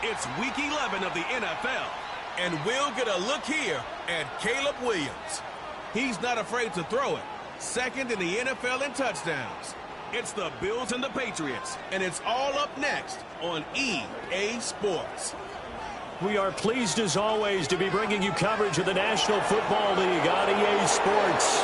It's Week 11 of the NFL, and we'll get a look here at Caleb Williams. He's not afraid to throw it. Second in the NFL in touchdowns. It's the Bills and the Patriots, and it's all up next on EA Sports. We are pleased, as always, to be bringing you coverage of the National Football League on EA Sports.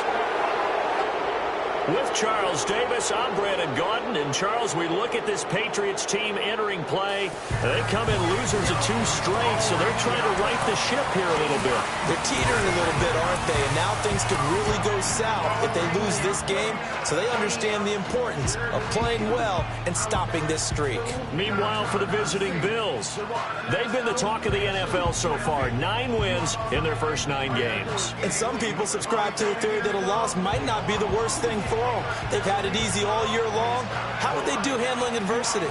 With Charles Davis, I'm Brandon Gaudin. And, Charles, we look at this Patriots team entering play. They come in losers of 2 straight, so they're trying to right the ship here a little bit. They're teetering a little bit, aren't they? And now things could really go south if they lose this game, so they understand the importance of playing well and stopping this streak. Meanwhile, for the visiting Bills, they've been the talk of the NFL so far. 9 wins in their first 9 games. And some people subscribe to the theory that a loss might not be the worst thing for them. They've had it easy all year long. How would they do handling adversity?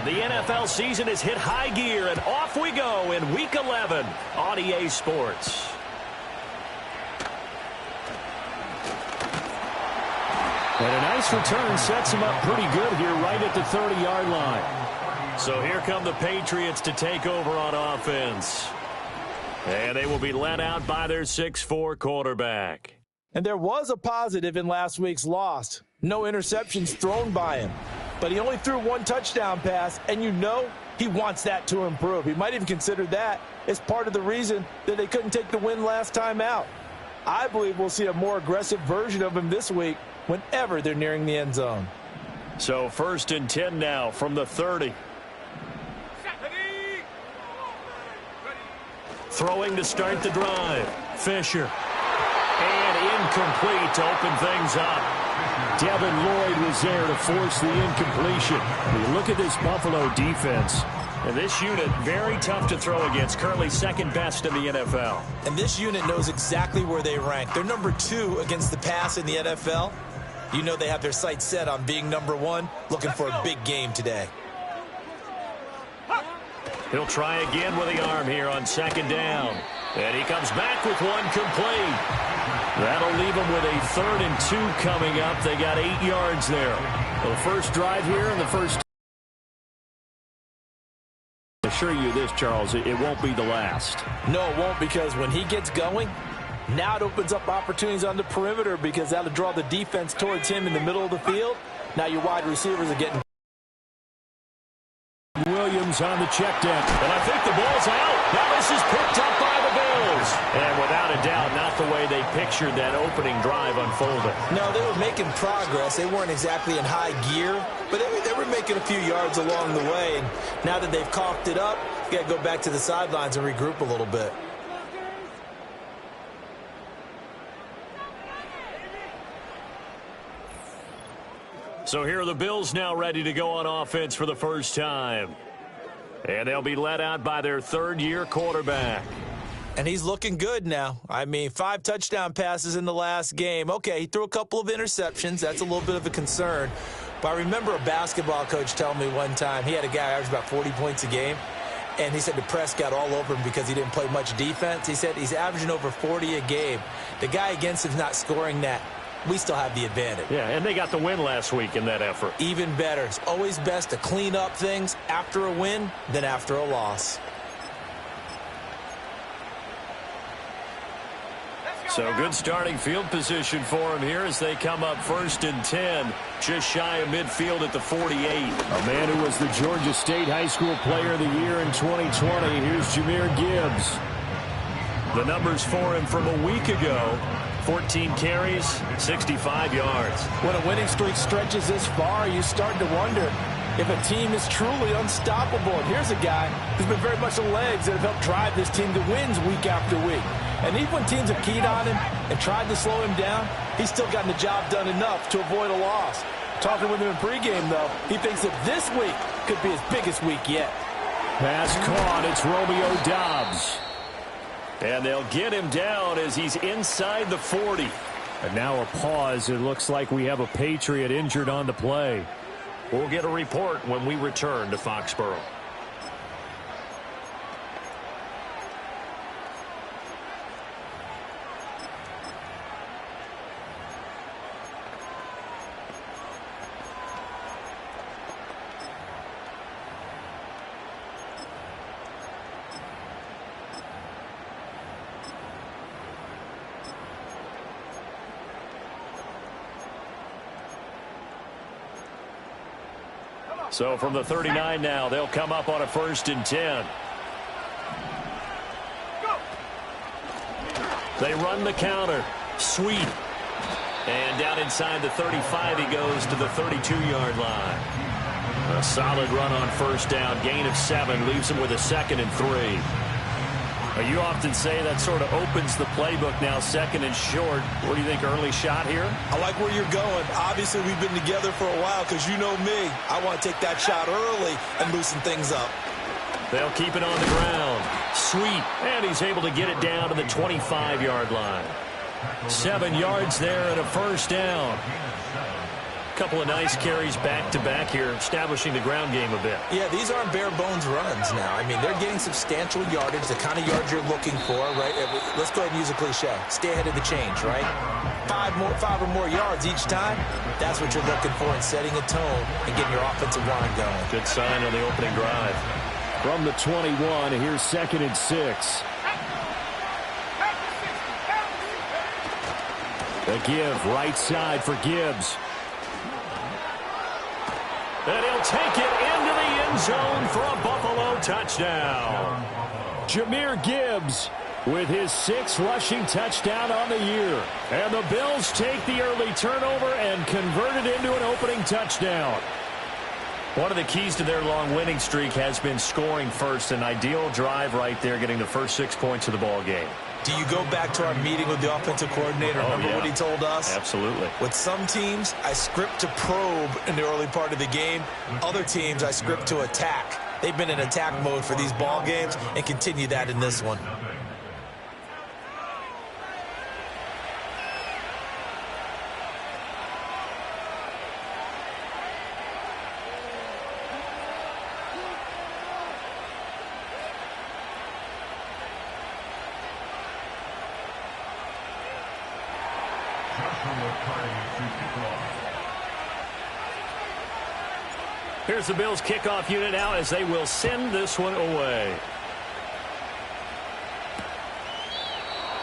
The NFL season has hit high gear, and off we go in Week 11 on EA Sports. And a nice return sets him up pretty good here right at the 30-yard line. So here come the Patriots to take over on offense. And they will be led out by their 6'4" quarterback. And there was a positive in last week's loss. No interceptions thrown by him. But he only threw one touchdown pass, and you know he wants that to improve. He might even consider that as part of the reason that they couldn't take the win last time out. I believe we'll see a more aggressive version of him this week whenever they're nearing the end zone. So 1st and 10 now from the 30. Throwing to start the drive. Fisher. And incomplete to open things up. Devin Lloyd was there to force the incompletion. We look at this Buffalo defense. And this unit, very tough to throw against, currently second best in the NFL. And this unit knows exactly where they rank. They're number 2 against the pass in the NFL. You know they have their sights set on being number 1, looking for a big game today. He'll try again with the arm here on 2nd down. And he comes back with one complete. That'll leave them with a 3rd and 2 coming up. They got 8 yards there. Well, the first drive here and the first. I assure you this, Charles, it won't be the last. No, it won't, because when he gets going, now it opens up opportunities on the perimeter, because that'll draw the defense towards him in the middle of the field. Now your wide receivers are getting. Williams on the check down. And I think the ball's out. Now this is picked up by the Bills. And without a doubt, not the way they pictured that opening drive unfolding. No, they were making progress. They weren't exactly in high gear, but they were making a few yards along the way. And now that they've coughed it up, you got to go back to the sidelines and regroup a little bit. So here are the Bills now ready to go on offense for the first time. And they'll be led out by their 3rd-year quarterback. And he's looking good now. I mean, 5 touchdown passes in the last game. Okay, he threw a couple of interceptions. That's a little bit of a concern. But I remember a basketball coach telling me one time, he had a guy average about 40 points a game, and he said the press got all over him because he didn't play much defense. He said he's averaging over 40 a game. The guy against him's not scoring that. We still have the advantage. Yeah, and they got the win last week in that effort. Even better. It's always best to clean up things after a win than after a loss. So good starting field position for him here as they come up 1st and 10. Just shy of midfield at the 48. A man who was the Georgia State High School Player of the Year in 2020. Here's Jahmyr Gibbs. The numbers for him from a week ago. 14 carries, 65 yards. When a winning streak stretches this far, you start to wonder if a team is truly unstoppable. And here's a guy who's been very much the legs that have helped drive this team to wins week after week. And even when teams have keyed on him and tried to slow him down, he's still gotten the job done enough to avoid a loss. Talking with him in pregame, though, he thinks that this week could be his biggest week yet. Pass caught. It's Romeo Doubs. And they'll get him down as he's inside the 40. And now a pause. It looks like we have a Patriot injured on the play. We'll get a report when we return to Foxborough. So from the 39 now, they'll come up on a 1st and 10. They run the counter. Sweet. And down inside the 35, he goes to the 32-yard line. A solid run on 1st down. Gain of 7 leaves him with a 2nd and 3. You often say that sort of opens the playbook now, 2nd and short. What do you think, early shot here? I like where you're going. Obviously, we've been together for a while because you know me. I want to take that shot early and loosen things up. They'll keep it on the ground. Sweet. And he's able to get it down to the 25-yard line. 7 yards there and a 1st down. Couple of nice carries back-to-back here, establishing the ground game a bit. Yeah, these aren't bare-bones runs now. I mean, they're getting substantial yardage, the kind of yards you're looking for, right? Let's go ahead and use a cliche. Stay ahead of the change, right? 5 or more yards each time, that's what you're looking for in setting a tone and getting your offensive line going. Good sign on the opening drive. From the 21, here's 2nd and 6. The give right side for Gibbs. And he'll take it into the end zone for a Buffalo touchdown. Jahmyr Gibbs with his 6th rushing touchdown on the year. And the Bills take the early turnover and convert it into an opening touchdown. One of the keys to their long winning streak has been scoring first. An ideal drive right there, getting the first 6 points of the ball game. Do you go back to our meeting with the offensive coordinator? Remember what he told us? Absolutely. With some teams, I script to probe in the early part of the game. Other teams, I script to attack. They've been in attack mode for these ball games and continue that in this one. Here's the Bills kickoff unit now as they will send this one away.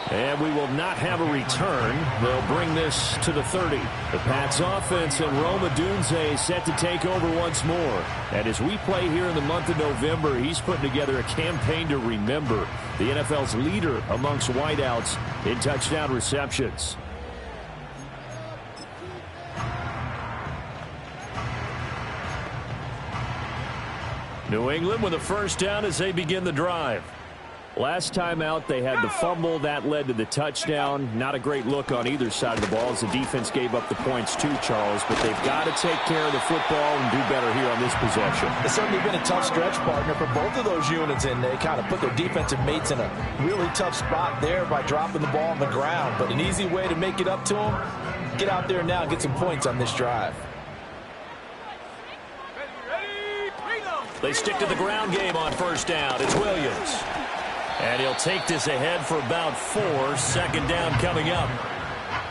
And we will not have a return. They'll bring this to the 30. The Pats offense and Rome Odunze set to take over once more. And as we play here in the month of November, he's putting together a campaign to remember the NFL's leader amongst wideouts in touchdown receptions. New England with a first down as they begin the drive. Last time out, they had the fumble. That led to the touchdown. Not a great look on either side of the ball as the defense gave up the points too, Charles. But they've got to take care of the football and do better here on this possession. It's certainly been a tough stretch, partner, for both of those units, and they kind of put their defensive mates in a really tough spot there by dropping the ball on the ground. But an easy way to make it up to them, get out there now and get some points on this drive. They stick to the ground game on first down. It's Williams. And he'll take this ahead for about 4. Second down coming up.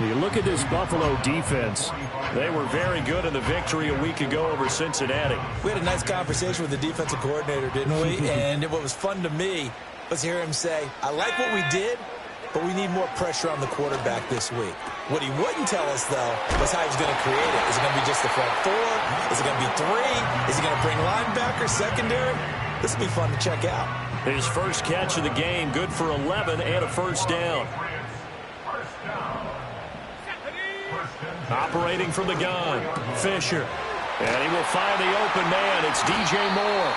You look at this Buffalo defense. They were very good in the victory a week ago over Cincinnati. We had a nice conversation with the defensive coordinator, didn't we? And what was fun to me was hear him say, I like what we did, but we need more pressure on the quarterback this week. What he wouldn't tell us, though, was how he's going to create it. Is it going to be just the front 4? Is it going to be 3? Is he going to bring linebackers, secondary? This will be fun to check out. His first catch of the game, good for 11 and a first down. Operating from the gun, Fisher. And he will find the open man. It's DJ Moore.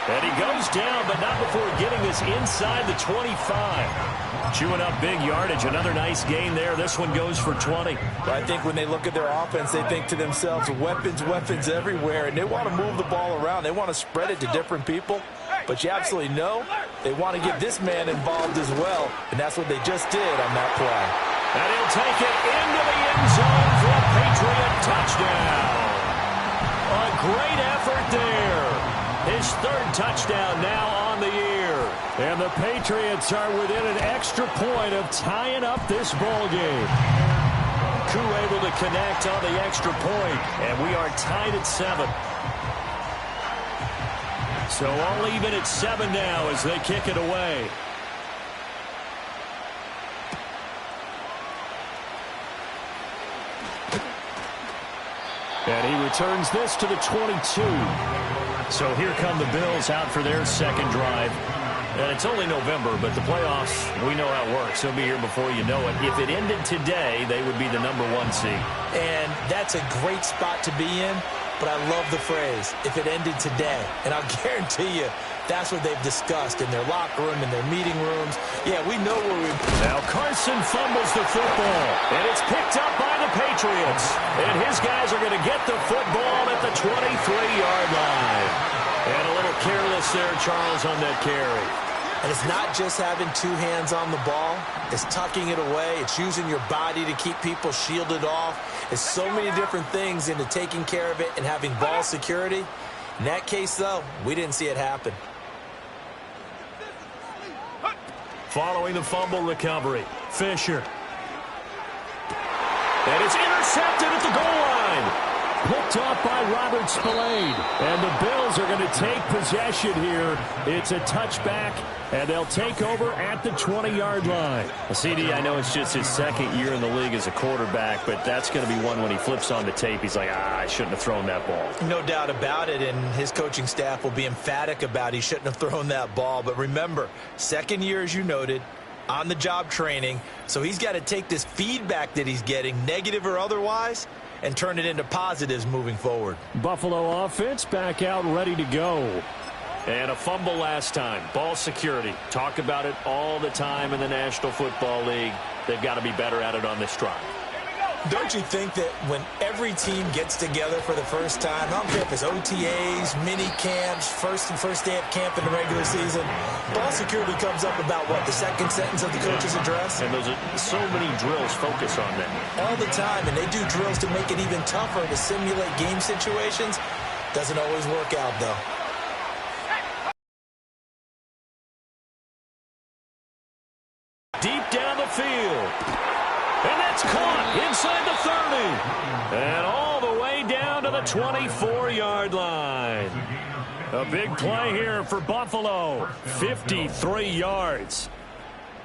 And he goes down, but not before getting this inside the 25. Chewing up big yardage. Another nice gain there. This one goes for 20. But I think when they look at their offense, they think to themselves, weapons, weapons everywhere. And they want to move the ball around. They want to spread it to different people. But you absolutely know they want to get this man involved as well. And that's what they just did on that play. And he'll take it into the end zone for a Patriot touchdown. A great effort there. His 3rd touchdown now on the year. And the Patriots are within an extra point of tying up this ball game. Koo able to connect on the extra point, and we are tied at 7. So all even at 7 now as they kick it away. And he returns this to the 22. So here come the Bills out for their second drive. And it's only November, but the playoffs, we know how it works. They'll be here before you know it. If it ended today, they would be the number 1 seed. And that's a great spot to be in, but I love the phrase, if it ended today. And I'll guarantee you, that's what they've discussed in their locker room, in their meeting rooms. Yeah, we know where we're... Now Carson fumbles the football, and it's picked up by the Patriots. And his guys are going to get the football at the 23-yard line. And a little careless there, Charles, on that carry. And it's not just having 2 hands on the ball. It's tucking it away. It's using your body to keep people shielded off. It's so many different things into taking care of it and having ball security. In that case, though, we didn't see it happen. Following the fumble recovery, Fisher. And it's intercepted at the goal line. picked off by Robert Spillane. And the Bills are going to take possession here. It's a touchback, and they'll take over at the 20-yard line. Well, CD, I know it's just his second year in the league as a quarterback, but that's going to be one when he flips on the tape. He's like, I shouldn't have thrown that ball. No doubt about it, and his coaching staff will be emphatic about he shouldn't have thrown that ball. But remember, second year, as you noted, on-the-job training, so he's got to take this feedback that he's getting, negative or otherwise, and turn it into positives moving forward. Buffalo offense back out ready to go. And a fumble last time. Ball security. Talk about it all the time in the National Football League. They've got to be better at it on this drive. Don't you think that when every team gets together for the first time, I don't care if it's OTAs, mini camps, first day of camp in the regular season, ball security comes up about, what, the second sentence of the coach's address? And those are so many drills focus on that. All the time, and they do drills to make it even tougher to simulate game situations. Doesn't always work out, though. Deep down the field. And that's caught inside the 30. And all the way down to the 24-yard line. A big play here for Buffalo. 53 yards.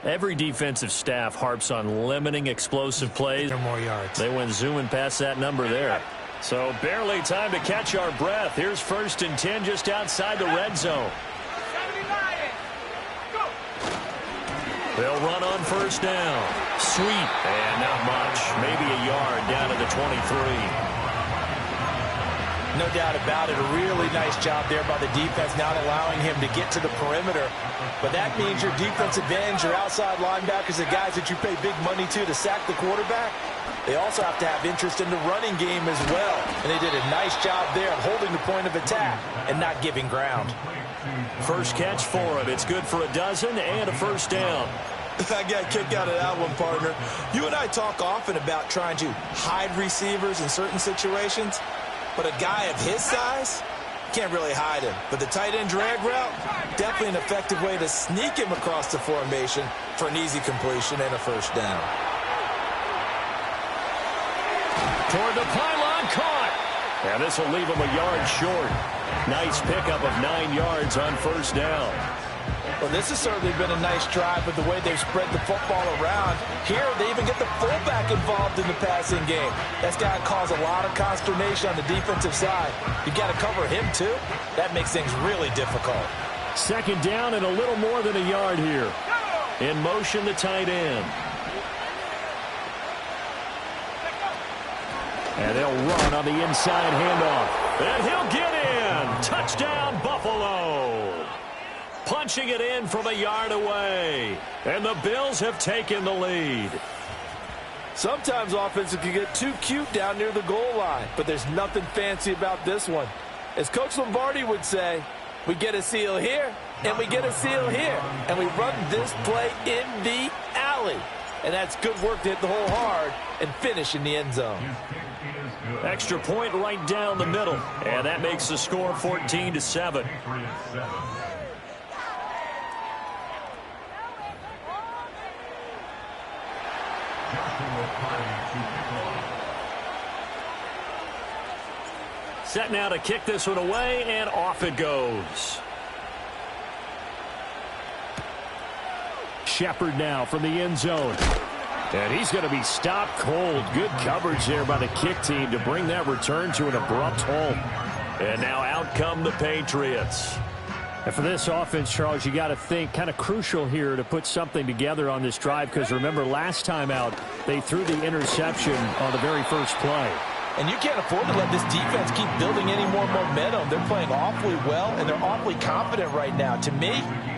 Every defensive staff harps on limiting explosive plays. Or more yards. They went zooming past that number there. So barely time to catch our breath. Here's 1st and 10 just outside the red zone. They'll run on 1st down. Sweet. And not much. Maybe a yard down to the 23. No doubt about it. A really nice job there by the defense, not allowing him to get to the perimeter. But that means your defensive ends, your outside linebackers, the guys that you pay big money to sack the quarterback, they also have to have interest in the running game as well. And they did a nice job there of holding the point of attack and not giving ground. First catch for him. It's good for a dozen and a 1st down. I got a kick out of that one, partner. You and I talk often about trying to hide receivers in certain situations, but a guy of his size can't really hide him. But the tight end drag route, definitely an effective way to sneak him across the formation for an easy completion and a 1st down. Toward the pylon, caught. And this will leave him a yard short. Nice pickup of 9 yards on 1st down. Well, this has certainly been a nice drive with the way they've spread the football around. Here, they even get the fullback involved in the passing game. That's got to cause a lot of consternation on the defensive side. You got to cover him, too. That makes things really difficult. 2nd down and a little more than a yard here. In motion, the tight end. And they'll run on the inside handoff. And he'll get in. Touchdown, Buffalo. Punching it in from a yard away. And the Bills have taken the lead. Sometimes offenses can get too cute down near the goal line, but there's nothing fancy about this one. As Coach Lombardi would say, we get a seal here, and we get a seal here, and we run this play in the alley. And that's good work to hit the hole hard and finish in the end zone. Extra point right down the middle. And that makes the score 14-7. Set now to kick this one away, and off it goes. Shepard now from the end zone. And he's going to be stopped cold. Good coverage there by the kick team to bring that return to an abrupt halt. And now out come the Patriots. And for this offense, Charles, you got to think kind of crucial here to put something together on this drive, because remember last time out they threw the interception on the very first play. And you can't afford to let this defense keep building any more momentum. They're playing awfully well, and they're awfully confident right now. To me,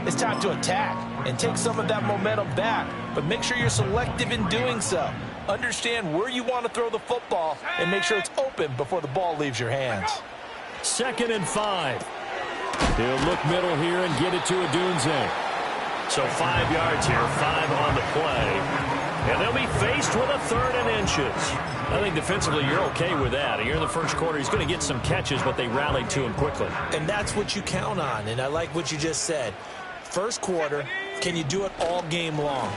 it's time to attack and take some of that momentum back. But make sure you're selective in doing so. Understand where you want to throw the football and make sure it's open before the ball leaves your hands. 2nd and 5. He'll look middle here and get it to Odunze. So 5 yards here, 5 on the play. And they'll be faced with a 3rd and inches. I think defensively you're okay with that. Here in the first quarter, he's going to get some catches, but they rallied to him quickly. And that's what you count on, and I like what you just said. First quarter, can you do it all game long?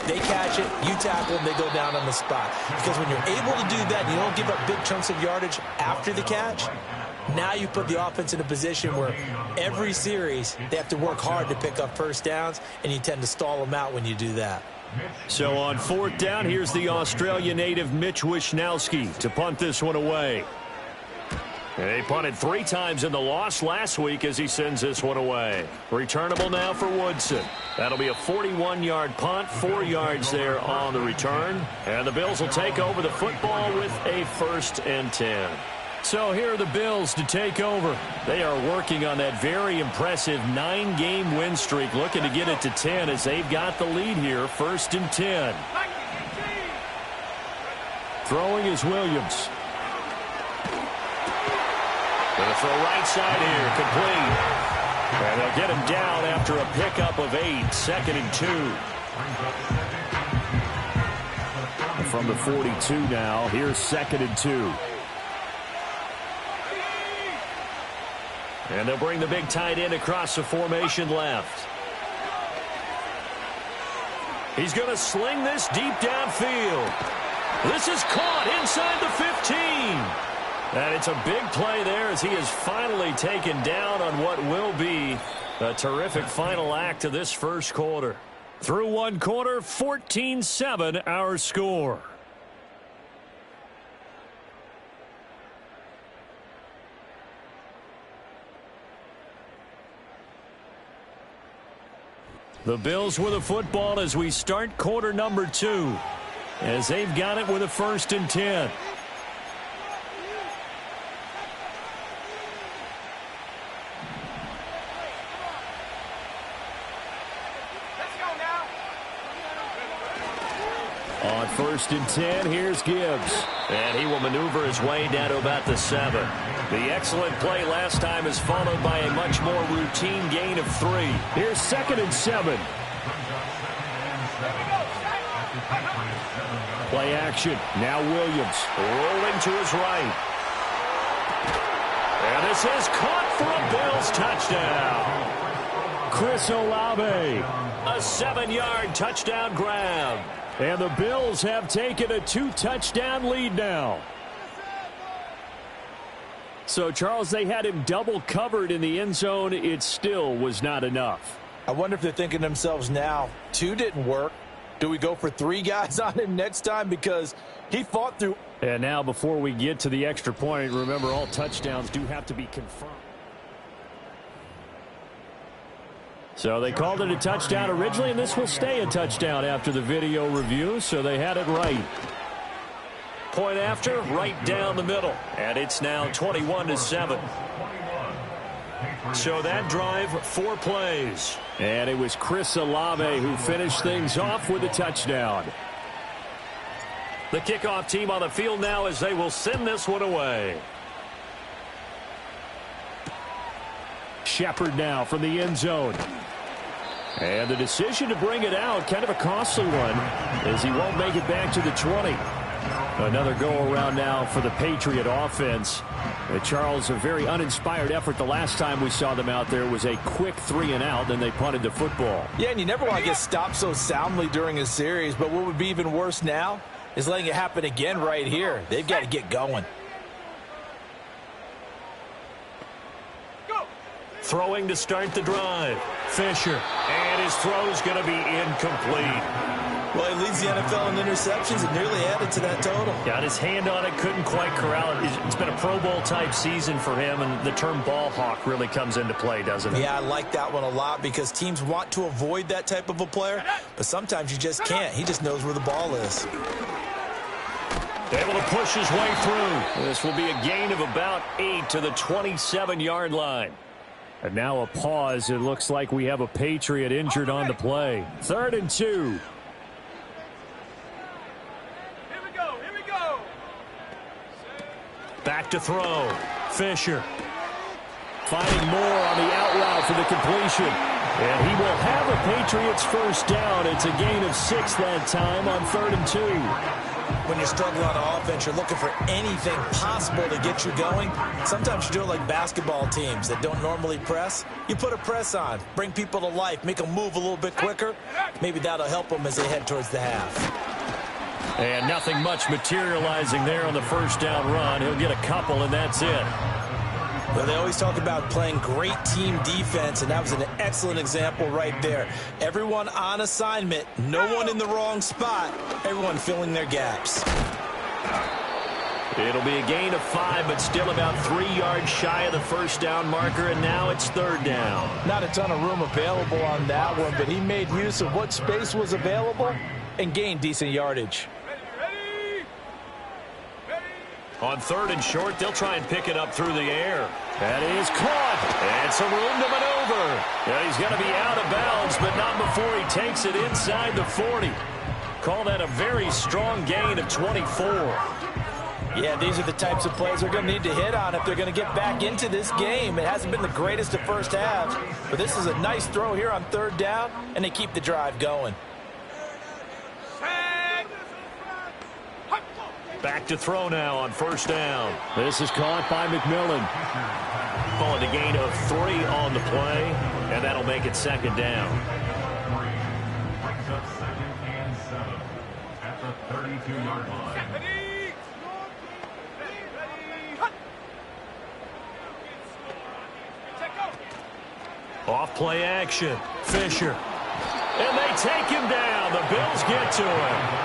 They catch it, you tackle them, they go down on the spot. Because when you're able to do that, you don't give up big chunks of yardage after the catch, now you put the offense in a position where every series they have to work hard to pick up first downs, and you tend to stall them out when you do that. So on 4th down, here's the Australia native Mitch Wishnowsky to punt this one away. And he punted 3 times in the loss last week as he sends this one away. Returnable now for Woodson. That'll be a 41-yard punt, 4 yards there on the return. And the Bills will take over the football with a 1st and 10. So here are the Bills to take over. They are working on that very impressive 9-game win streak, looking to get it to 10 as they've got the lead here, 1st and 10. Throwing is Williams. Going to throw right side here, complete. And they'll get him down after a pickup of 8, 2nd and 2. From the 42 now, here's 2nd and 2. And they'll bring the big tight end across the formation left. He's going to sling this deep downfield. This is caught inside the 15. And it's a big play there as he is finally taken down on what will be a terrific final act of this first quarter. Through 1 quarter, 14-7 our score. The Bills with the football as we start quarter number 2. As they've got it with a 1st and 10. On 1st and 10, here's Gibbs. And he will maneuver his way down to about the 7. The excellent play last time is followed by a much more routine gain of 3. Here's 2nd and 7. Play action. Now Williams rolling to his right. And this is caught for a Bills touchdown. Chris Olave. A 7-yard touchdown grab. And the Bills have taken a 2-touchdown lead now. So, Charles, they had him double covered in the end zone. It still was not enough. I wonder if they're thinking to themselves now, 2 didn't work. Do we go for 3 guys on him next time? Because he fought through. And now, before we get to the extra point, remember all touchdowns do have to be confirmed. So they called it a touchdown originally, and this will stay a touchdown after the video review, so they had it right. Point after, right down the middle, and it's now 21-7. So that drive, 4 plays. And it was Chris Olave who finished things off with a touchdown. The kickoff team on the field now as they will send this one away. Shepard now from the end zone. And the decision to bring it out, kind of a costly one, as he won't make it back to the 20. Another go-around now for the Patriot offense. Charles, a very uninspired effort the last time we saw them out there was a quick 3-and-out, then they punted the football. Yeah, and you never want to get stopped so soundly during a series, but what would be even worse now is letting it happen again right here. They've got to get going. Throwing to start the drive. Fisher. And his throw's going to be incomplete. Well, he leads the NFL in interceptions and nearly added to that total. Got his hand on it, couldn't quite corral it. It's been a Pro Bowl-type season for him, and the term ball hawk really comes into play, doesn't it? Yeah, I like that one a lot because teams want to avoid that type of a player, but sometimes you just can't. He just knows where the ball is. Able to push his way through. This will be a gain of about 8 to the 27-yard line. And now a pause. It looks like we have a Patriot injured on the play. 3rd and 2. Here we go. Back to throw. Fisher. Finding more on the out route for the completion. And he will have a Patriots first down. It's a gain of 6 that time on 3rd and 2. When you're struggling on offense, you're looking for anything possible to get you going. Sometimes you do it like basketball teams that don't normally press. You put a press on, bring people to life, make them move a little bit quicker. Maybe that'll help them as they head towards the half. And nothing much materializing there on the first down run. He'll get a couple, and that's it. Well, they always talk about playing great team defense, and that was an excellent example right there. Everyone on assignment, no one in the wrong spot, everyone filling their gaps. It'll be a gain of 5, but still about 3 yards shy of the first down marker, and now it's third down. Not a ton of room available on that one, but he made use of what space was available and gained decent yardage. On third and short, they'll try and pick it up through the air. That is caught. And some room to maneuver. Yeah, he's going to be out of bounds, but not before he takes it inside the 40. Call that a very strong gain of 24. Yeah, these are the types of plays they're going to need to hit on if they're going to get back into this game. It hasn't been the greatest of first halves, but this is a nice throw here on third down, and they keep the drive going. Back to throw now on first down. This is caught by McMillan. Calling a gain of 3 on the play, and that'll make it second down. At the 32-yard line. Off play action. Fisher. And they take him down. The Bills get to him.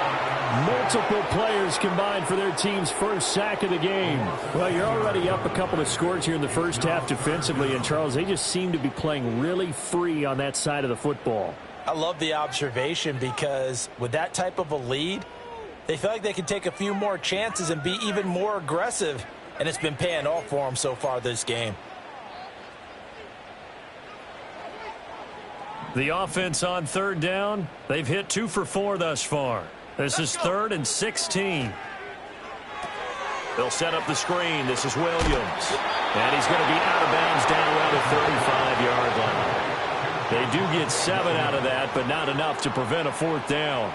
Multiple players combined for their team's first sack of the game. Well, you're already up a couple of scores here in the first half defensively, and Charles, they just seem to be playing really free on that side of the football. I love the observation because with that type of a lead, they feel like they can take a few more chances and be even more aggressive, and it's been paying off for them so far this game. The offense on third down, they've hit 2 for 4 thus far. This is 3rd and 16. They'll set up the screen. This is Williams. And he's going to be out of bounds down around the 35-yard line. They do get 7 out of that, but not enough to prevent a 4th down.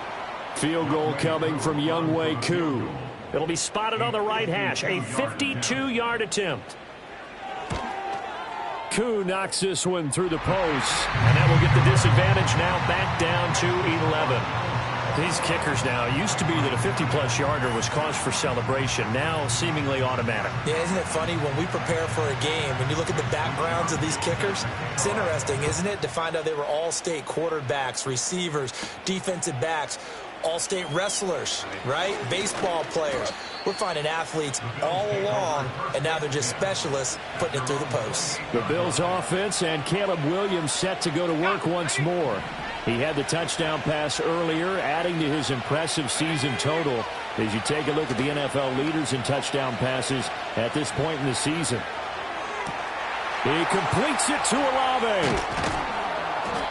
Field goal coming from Younghoe Koo. It'll be spotted on the right hash. A 52-yard attempt. Koo knocks this one through the post. And that will get the disadvantage now back down to 11. These kickers now, used to be that a 50-plus yarder was cause for celebration, now seemingly automatic. Yeah, isn't it funny when we prepare for a game, when you look at the backgrounds of these kickers, it's interesting, isn't it, to find out they were all-state quarterbacks, receivers, defensive backs, all-state wrestlers, right? Baseball players. We're finding athletes all along, and now they're just specialists putting it through the posts. The Bills offense and Caleb Williams set to go to work once more. He had the touchdown pass earlier, adding to his impressive season total as you take a look at the NFL leaders in touchdown passes at this point in the season. He completes it to Olave.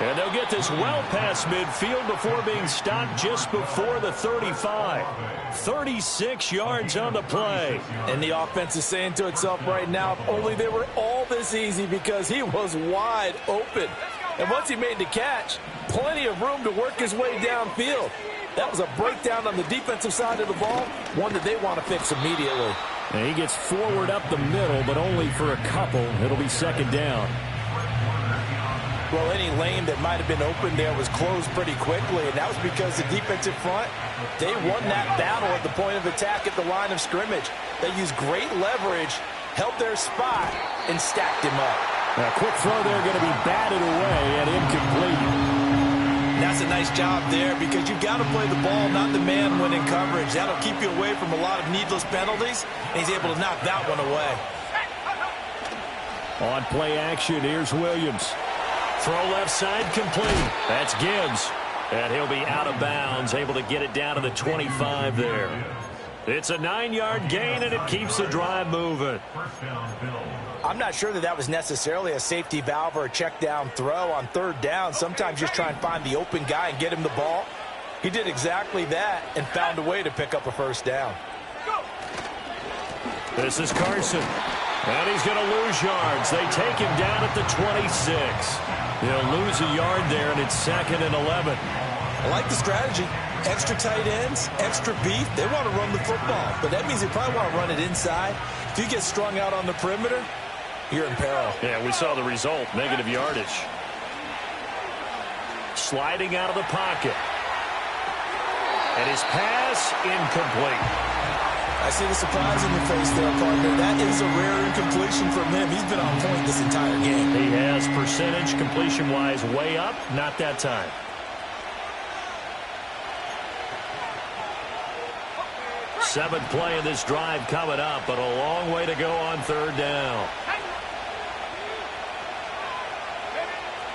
And they'll get this well past midfield before being stopped just before the 35. 36 yards on the play. And the offense is saying to itself right now, if only they were all this easy, because he was wide open. And once he made the catch, plenty of room to work his way downfield. That was a breakdown on the defensive side of the ball, one that they want to fix immediately. And he gets forward up the middle, but only for a couple. It'll be second down. Well, any lane that might have been open there was closed pretty quickly, and that was because the defensive front, they won that battle at the point of attack at the line of scrimmage. They used great leverage, held their spot, and stacked him up. A quick throw there going to be batted away and incomplete. That's a nice job there, because you've got to play the ball, not the man when in coverage. That'll keep you away from a lot of needless penalties, and he's able to knock that one away. On play action, here's Williams. Throw left side complete. That's Gibbs. And he'll be out of bounds, able to get it down to the 25 there. It's a 9-yard gain, and it keeps the drive moving. I'm not sure that was necessarily a safety valve or a check down throw on third down. Sometimes just try and find the open guy and get him the ball. He did exactly that and found a way to pick up a first down. This is Carson. And he's going to lose yards. They take him down at the 26. He'll lose a yard there, and it's 2nd and 11. I like the strategy. extra tight ends, extra beef. They want to run the football, but that means they probably want to run it inside. If you get strung out on the perimeter, you're in peril. Yeah, we saw the result, negative yardage. Sliding out of the pocket. And his pass incomplete. I see the surprise in your face there, partner. That is a rare incompletion from him. He's been on point this entire game. He has percentage completion-wise way up, not that time. Seventh play of this drive coming up, but a long way to go on third down.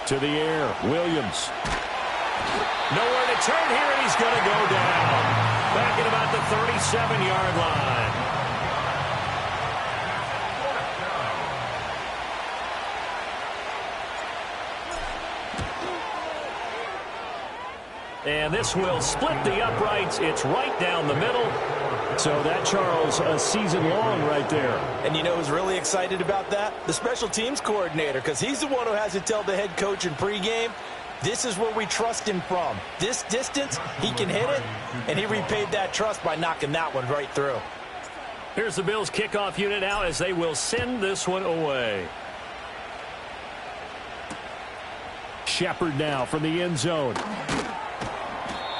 To the air, Williams. Nowhere to turn here, and he's going to go down. Back at about the 37-yard line. And this will split the uprights. It's right down the middle. So that, Charles, a season long right there. And you know who's really excited about that? The special teams coordinator, because he's the one who has to tell the head coach in pregame, this is where we trust him from. This distance, he can hit it, and he repaid that trust by knocking that one right through. Here's the Bills kickoff unit out as they will send this one away. Shepard now from the end zone.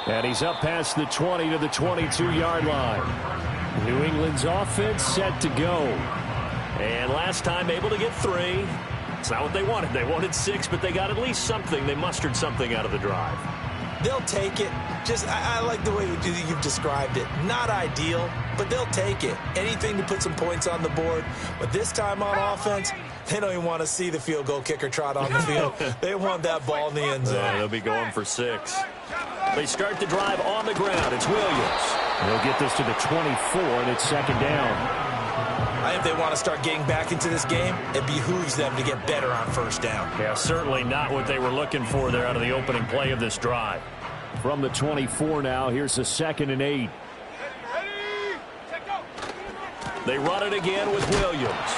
And he's up past the 20 to the 22-yard line. New England's offense set to go. And last time able to get 3. It's not what they wanted. They wanted 6, but they got at least something. They mustered something out of the drive. They'll take it. I like the way you've described it. Not ideal, but they'll take it. Anything to put some points on the board. But this time on offense, they don't even want to see the field goal kicker trot on the field. They want that ball in the end zone. Yeah, they'll be going for 6. They start the drive on the ground. It's Williams. They'll get this to the 24, and it's second down. I think they want to start getting back into this game. It behooves them to get better on first down. Yeah, certainly not what they were looking for there out of the opening play of this drive. From the 24 now, here's a 2nd and 8. They run it again with Williams.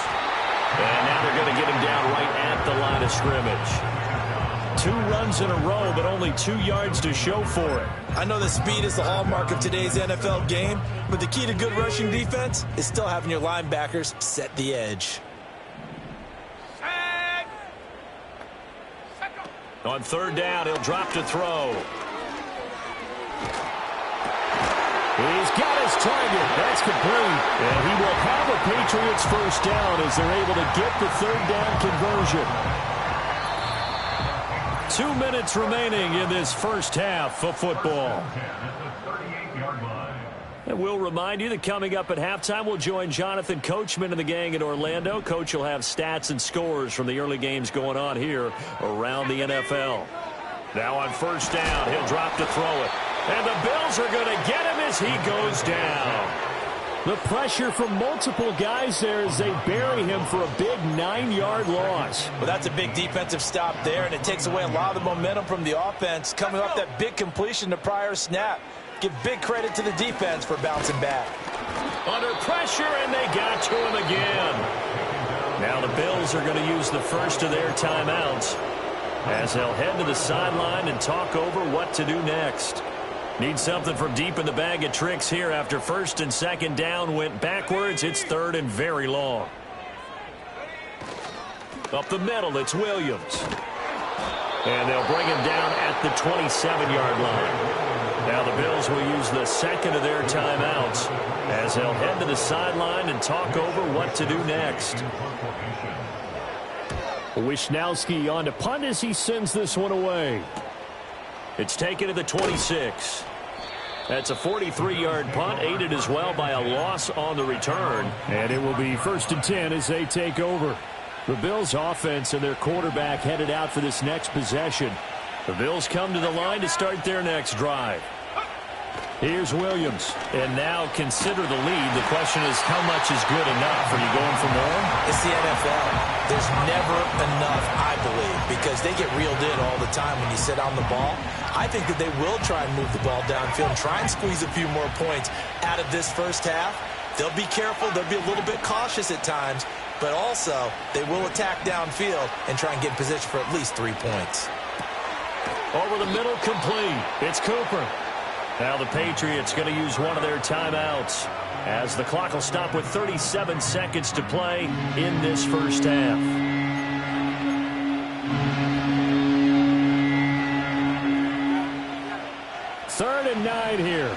And now they're going to get him down right at the line of scrimmage. 2 runs in a row, but only 2 yards to show for it. I know that speed is the hallmark of today's NFL game, but the key to good rushing defense is still having your linebackers set the edge. On third down, he'll drop to throw. He's got his target. That's complete. And he will have a Patriots first down as they're able to get the third down conversion. 2 minutes remaining in this first half of football. And we'll remind you that coming up at halftime, we'll join Jonathan Coachman and the gang in Orlando. Coach will have stats and scores from the early games going on here around the NFL. Now on first down, he'll drop to throw it. And the Bills are going to get him as he goes down. The pressure from multiple guys there as they bury him for a big 9-yard loss. Well, that's a big defensive stop there, and it takes away a lot of the momentum from the offense. Coming off that big completion to prior snap. Give big credit to the defense for bouncing back. Under pressure, and they got to him again. Now the Bills are going to use the first of their timeouts as they'll head to the sideline and talk over what to do next. Need something from deep in the bag of tricks here after first and second down went backwards. It's third and very long. Up the middle, it's Williams. And they'll bring him down at the 27-yard line. Now the Bills will use the second of their timeouts as they'll head to the sideline and talk over what to do next. Wisnowski on to punt as he sends this one away. It's taken to the 26. That's a 43-yard punt, aided as well by a loss on the return. And it will be 1st and 10 as they take over. The Bills offense and their quarterback headed out for this next possession. The Bills come to the line to start their next drive. Here's Williams. And now consider the lead. The question is, how much is good enough? Are you going for more? It's the NFL. There's never enough, I believe, because they get reeled in all the time when you sit on the ball. I think that they will try and move the ball downfield and try and squeeze a few more points out of this first half. They'll be careful. They'll be a little bit cautious at times, but also they will attack downfield and try and get in position for at least 3 points. Over the middle, complete. It's Cooper. Now the Patriots going to use one of their timeouts as the clock will stop with 37 seconds to play in this first half. Third and 9 here.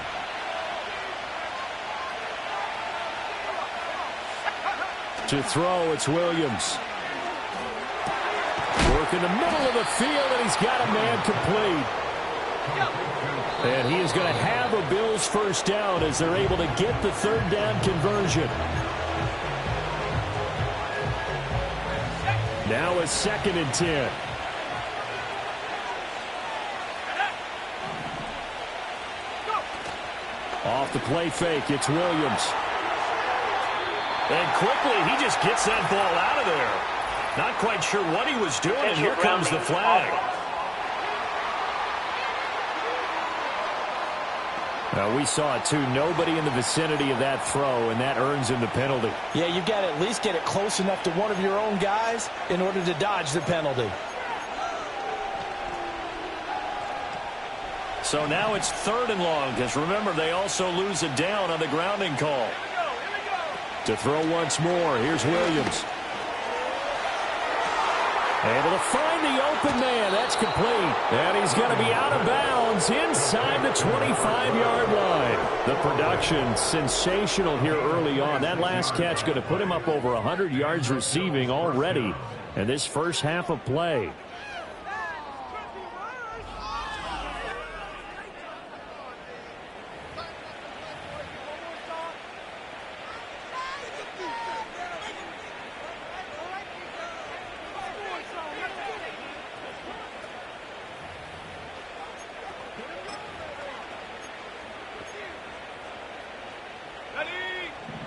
To throw, it's Williams. Work in the middle of the field, and he's got a man complete. And he is going to have a Bills first down as they're able to get the third down conversion. Now it's 2nd and 10. Off the play fake, it's Williams. And quickly, he just gets that ball out of there. Not quite sure what he was doing, and here comes the flag. Now, we saw it, too. Nobody in the vicinity of that throw, and that earns him the penalty. Yeah, you've got to at least get it close enough to one of your own guys in order to dodge the penalty. So now it's 3rd and long, because remember, they also lose a down on the grounding call. To throw once more, here's Williams. Able to find the open man. That's complete. And he's going to be out of bounds inside the 25-yard line. The production sensational here early on. That last catch going to put him up over 100 yards receiving already in this first half of play.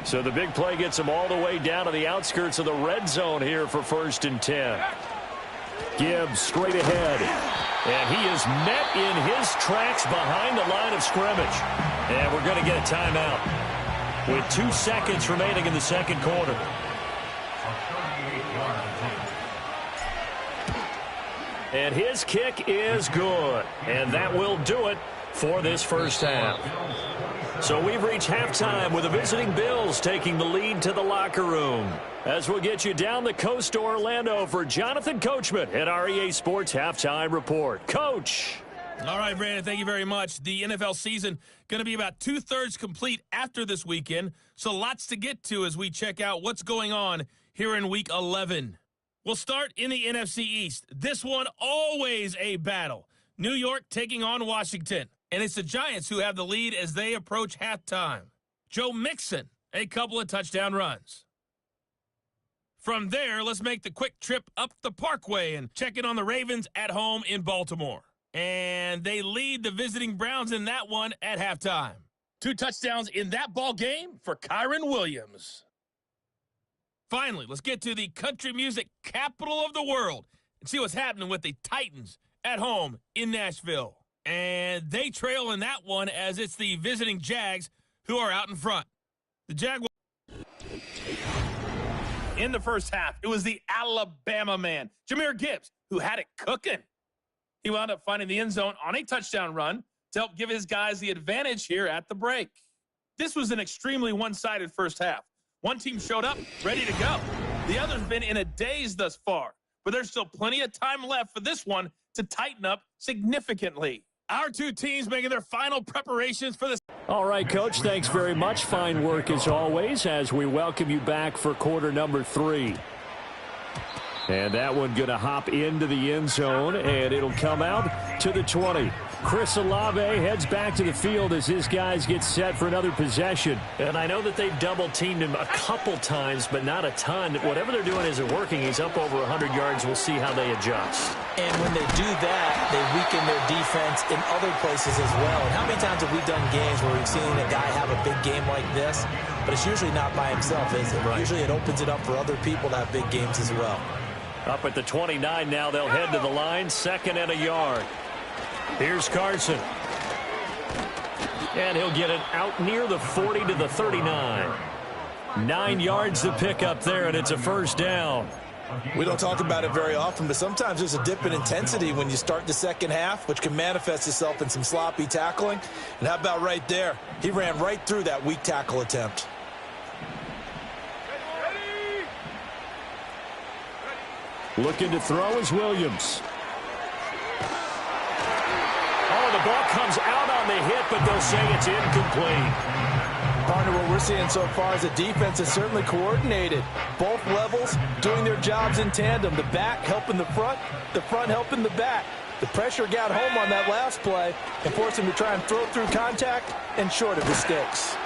So the big play gets him all the way down to the outskirts of the red zone here for 1st and 10. Gibbs straight ahead. And he is met in his tracks behind the line of scrimmage. And we're going to get a timeout with 2 seconds remaining in the second quarter. And his kick is good. And that will do it for this first half. So we've reached halftime with the visiting Bills taking the lead to the locker room. As we'll get you down the coast to Orlando for Jonathan Coachman at REA Sports Halftime Report. Coach. All right, Brandon, thank you very much. The NFL season going to be about 2/3 complete after this weekend, so lots to get to as we check out what's going on here in Week 11. We'll start in the NFC East. This one always a battle. New York taking on Washington. And it's the Giants who have the lead as they approach halftime. Joe Mixon, a couple of touchdown runs. From there, let's make the quick trip up the Parkway and check in on the Ravens at home in Baltimore. And they lead the visiting Browns in that one at halftime. 2 touchdowns in that ball game for Kyren Williams. Finally, let's get to the country music capital of the world and see what's happening with the Titans at home in Nashville. And they trail in that one as it's the visiting Jags who are out in front. The Jaguars. In the first half, it was the Alabama man, Jahmyr Gibbs, who had it cooking. He wound up finding the end zone on a touchdown run to help give his guys the advantage here at the break. This was an extremely one-sided first half. One team showed up, ready to go. The other's been in a daze thus far, but there's still plenty of time left for this one to tighten up significantly. Our 2 teams making their final preparations for this. All right, Coach, thanks very much. Fine work as always as we welcome you back for quarter number 3. And that one going to hop into the end zone, and it'll come out to the 20. Chris Olave heads back to the field as his guys get set for another possession. And I know that they've double-teamed him a couple times, but not a ton. Whatever they're doing isn't working. He's up over 100 yards. We'll see how they adjust. And when they do that, they weaken their defense in other places as well. And how many times have we done games where we've seen a guy have a big game like this, but it's usually not by himself, is it? Right. Usually it opens it up for other people to have big games as well. Up at the 29 now, they'll head to the line, 2nd and a yard. Here's Carson. And he'll get it out near the 40 to the 39. 9 yards to pick up there, and it's a first down. We don't talk about it very often, but sometimes there's a dip in intensity when you start the second half, which can manifest itself in some sloppy tackling. And how about right there? He ran right through that weak tackle attempt. Looking to throw is Williams. Oh, the ball comes out on the hit, but they'll say it's incomplete. Partner, what we're seeing so far is the defense is certainly coordinated. Both levels doing their jobs in tandem. The back helping the front helping the back. The pressure got home on that last play and forced him to try and throw through contact and short of the sticks.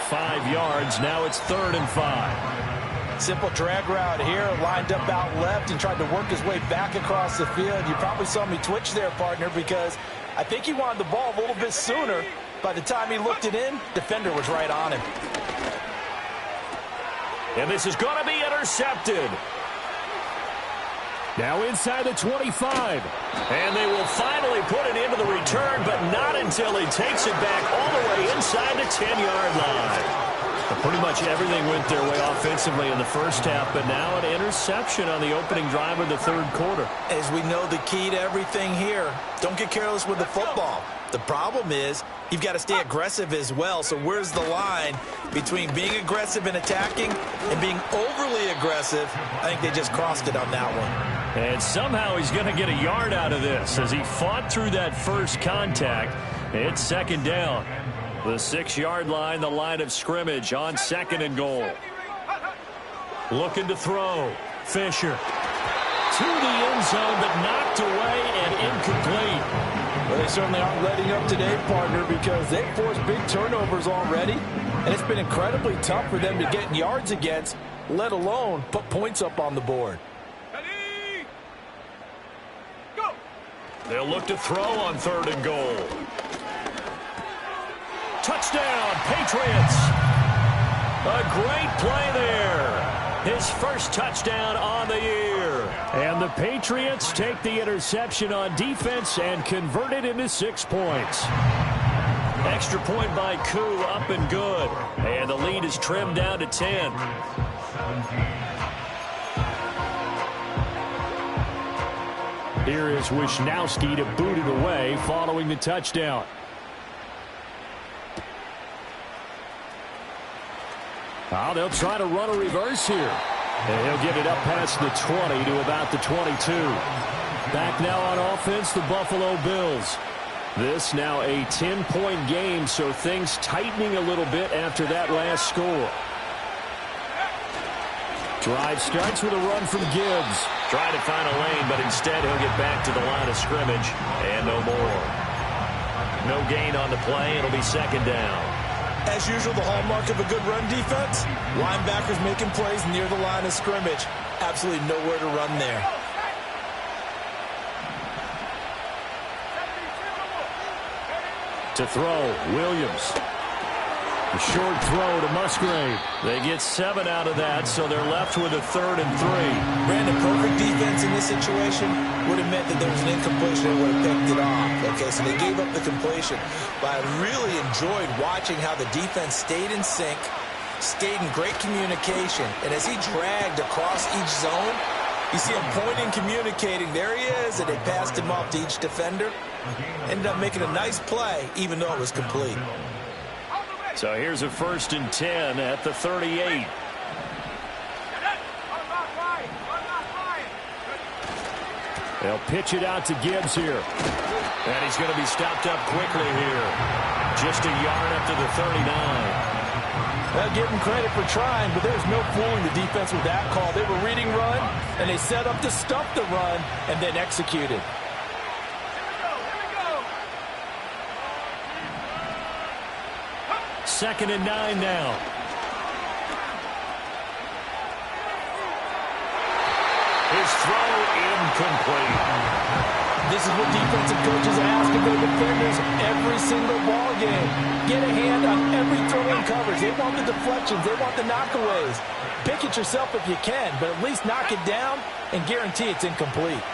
5 yards. Now it's 3rd and 5. Simple drag route here, lined up out left and tried to work his way back across the field. You probably saw me twitch there, partner, because I think he wanted the ball a little bit sooner. By the time he looked it in, defender was right on him. And this is going to be intercepted. Now inside the 25. And they will finally put it into the return, but not until he takes it back all the way inside the 10-yard line. Pretty much everything went their way offensively in the first half, but now an interception on the opening drive of the 3rd quarter. As we know, the key to everything here, don't get careless with the football. The problem is you've got to stay aggressive as well. So where's the line between being aggressive and attacking and being overly aggressive? I think they just crossed it on that one. And somehow he's going to get a yard out of this as he fought through that first contact. It's 2nd down. The 6-yard line, the line of scrimmage on 2nd and goal. Looking to throw. Fisher. To the end zone, but knocked away and incomplete. Well, they certainly aren't letting up today, partner, because they've forced big turnovers already. And it's been incredibly tough for them to get yards against, let alone put points up on the board. Ready? Go! They'll look to throw on 3rd and goal. Touchdown, Patriots. A great play there. His first touchdown on the year. And the Patriots take the interception on defense and convert it into 6 points. Extra point by Koo, up and good. And the lead is trimmed down to 10. Here is Wisnowski to boot it away following the touchdown. Oh, they'll try to run a reverse here. And he'll get it up past the 20 to about the 22. Back now on offense, the Buffalo Bills. This now a 10-point game, so things tightening a little bit after that last score. Drive starts with a run from Gibbs. Trying to find a lane, but instead he'll get back to the line of scrimmage. And no more. No gain on the play. It'll be 2nd down. As usual, the hallmark of a good run defense, linebackers making plays near the line of scrimmage. Absolutely nowhere to run there. To throw, Williams. A short throw to Musgrave. They get 7 out of that, so they're left with a 3rd and 3. Brandon, perfect defense in this situation would have meant that there was an incompletion and would have picked it off. Okay, so they gave up the completion. But I really enjoyed watching how the defense stayed in sync, stayed in great communication. And as he dragged across each zone, you see him pointing, communicating. There he is, and they passed him off to each defender. Ended up making a nice play, even though it was complete. So here's a 1st and 10 at the 38. They'll pitch it out to Gibbs here. And he's going to be stopped up quickly here. Just a yard up to the 39. Well, give him credit for trying, but there's no fooling the defense with that call. They were reading run, and they set up to stuff the run, and then executed. 2nd and 9 now. His throw incomplete. This is what defensive coaches ask of their defenders every single ball game. Get a hand on every throw in coverage. They want the deflections. They want the knockaways. Pick it yourself if you can, but at least knock it down and guarantee it's incomplete.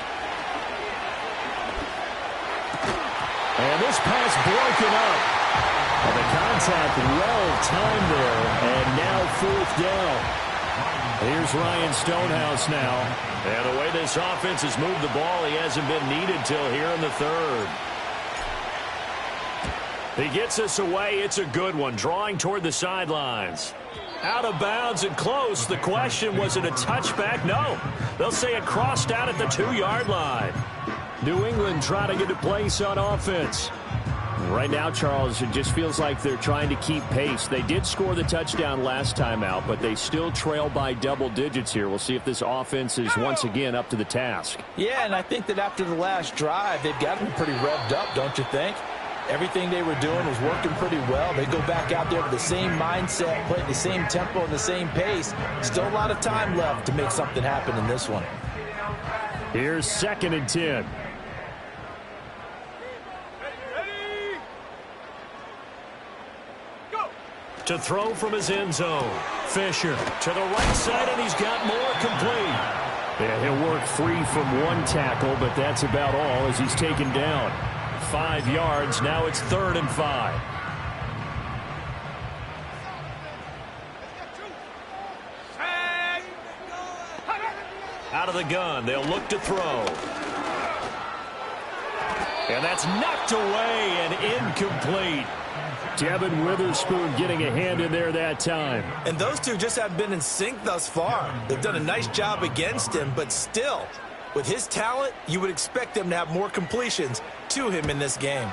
And this pass broken up. And the contact well timed there, and now 4th down. Here's Ryan Stonehouse now. And the way this offense has moved the ball, he hasn't been needed till here in the third. He gets us away. It's a good one, drawing toward the sidelines. Out of bounds and close. The question, was it a touchback? No. They'll say it crossed out at the 2-yard line. New England trying to get a place on offense. Right now, Charles, it just feels like they're trying to keep pace. They did score the touchdown last time out, but they still trail by double digits here. We'll see if this offense is once again up to the task. Yeah, and I think that after the last drive, they've got them pretty revved up, don't you think? Everything they were doing was working pretty well. They go back out there with the same mindset, play the same tempo and the same pace. Still a lot of time left to make something happen in this one. Here's 2nd and 10. To throw from his end zone. Fisher to the right side, and he's got more complete. Yeah, he'll work free from one tackle, but that's about all as he's taken down. 5 yards. Now it's 3rd and 5. Out of the gun. They'll look to throw. And that's knocked away and incomplete. Devin Witherspoon getting a hand in there that time. And those two just have been in sync thus far. They've done a nice job against him, but still, with his talent, you would expect them to have more completions to him in this game.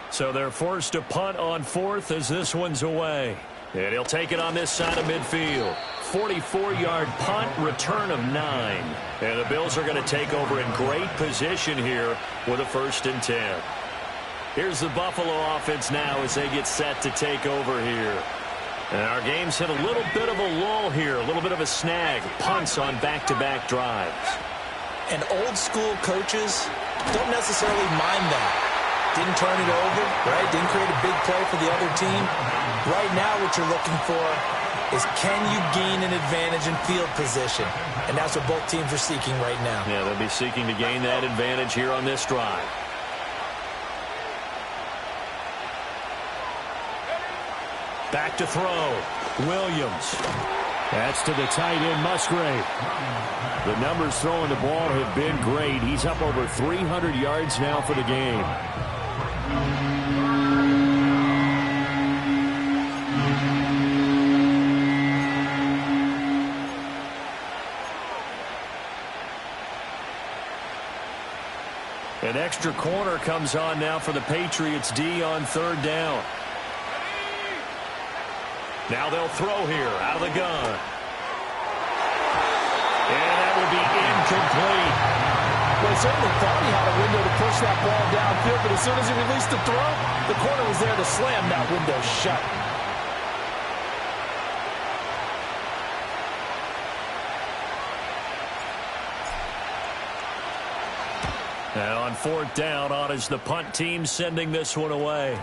So they're forced to punt on 4th as this one's away. And he'll take it on this side of midfield. 44-yard punt, return of 9. And the Bills are going to take over in great position here with a 1st and 10. Here's the Buffalo offense now as they get set to take over here. And our game's hit a little bit of a lull here, a little bit of a snag. Punts on back-to-back drives. And old-school coaches don't necessarily mind that. Didn't turn it over, right? Didn't create a big play for the other team. Right now what you're looking for is, can you gain an advantage in field position? And that's what both teams are seeking right now. Yeah, they'll be seeking to gain that advantage here on this drive. Back to throw. Williams. That's to the tight end, Musgrave. The numbers throwing the ball have been great. He's up over 300 yards now for the game. An extra corner comes on now for the Patriots D on 3rd down. Now they'll throw here out of the gun. And that will be incomplete. Well, he certainly thought he had a window to push that ball downfield, but as soon as he released the throw, the corner was there to slam that window shut. Now on 4th down, on is the punt team sending this one away.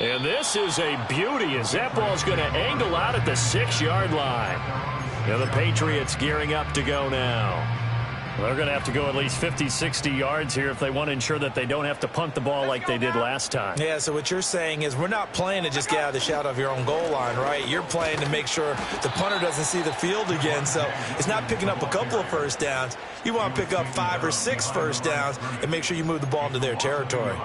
And this is a beauty as that ball's going to angle out at the 6-yard line. Now the Patriots gearing up to go now. They're going to have to go at least 50, 60 yards here if they want to ensure that they don't have to punt the ball like they did last time. Yeah, so what you're saying is we're not playing to just get out of the shadow of your own goal line, right? You're playing to make sure the punter doesn't see the field again. So it's not picking up a couple of first downs. You want to pick up 5 or 6 first downs and make sure you move the ball into their territory.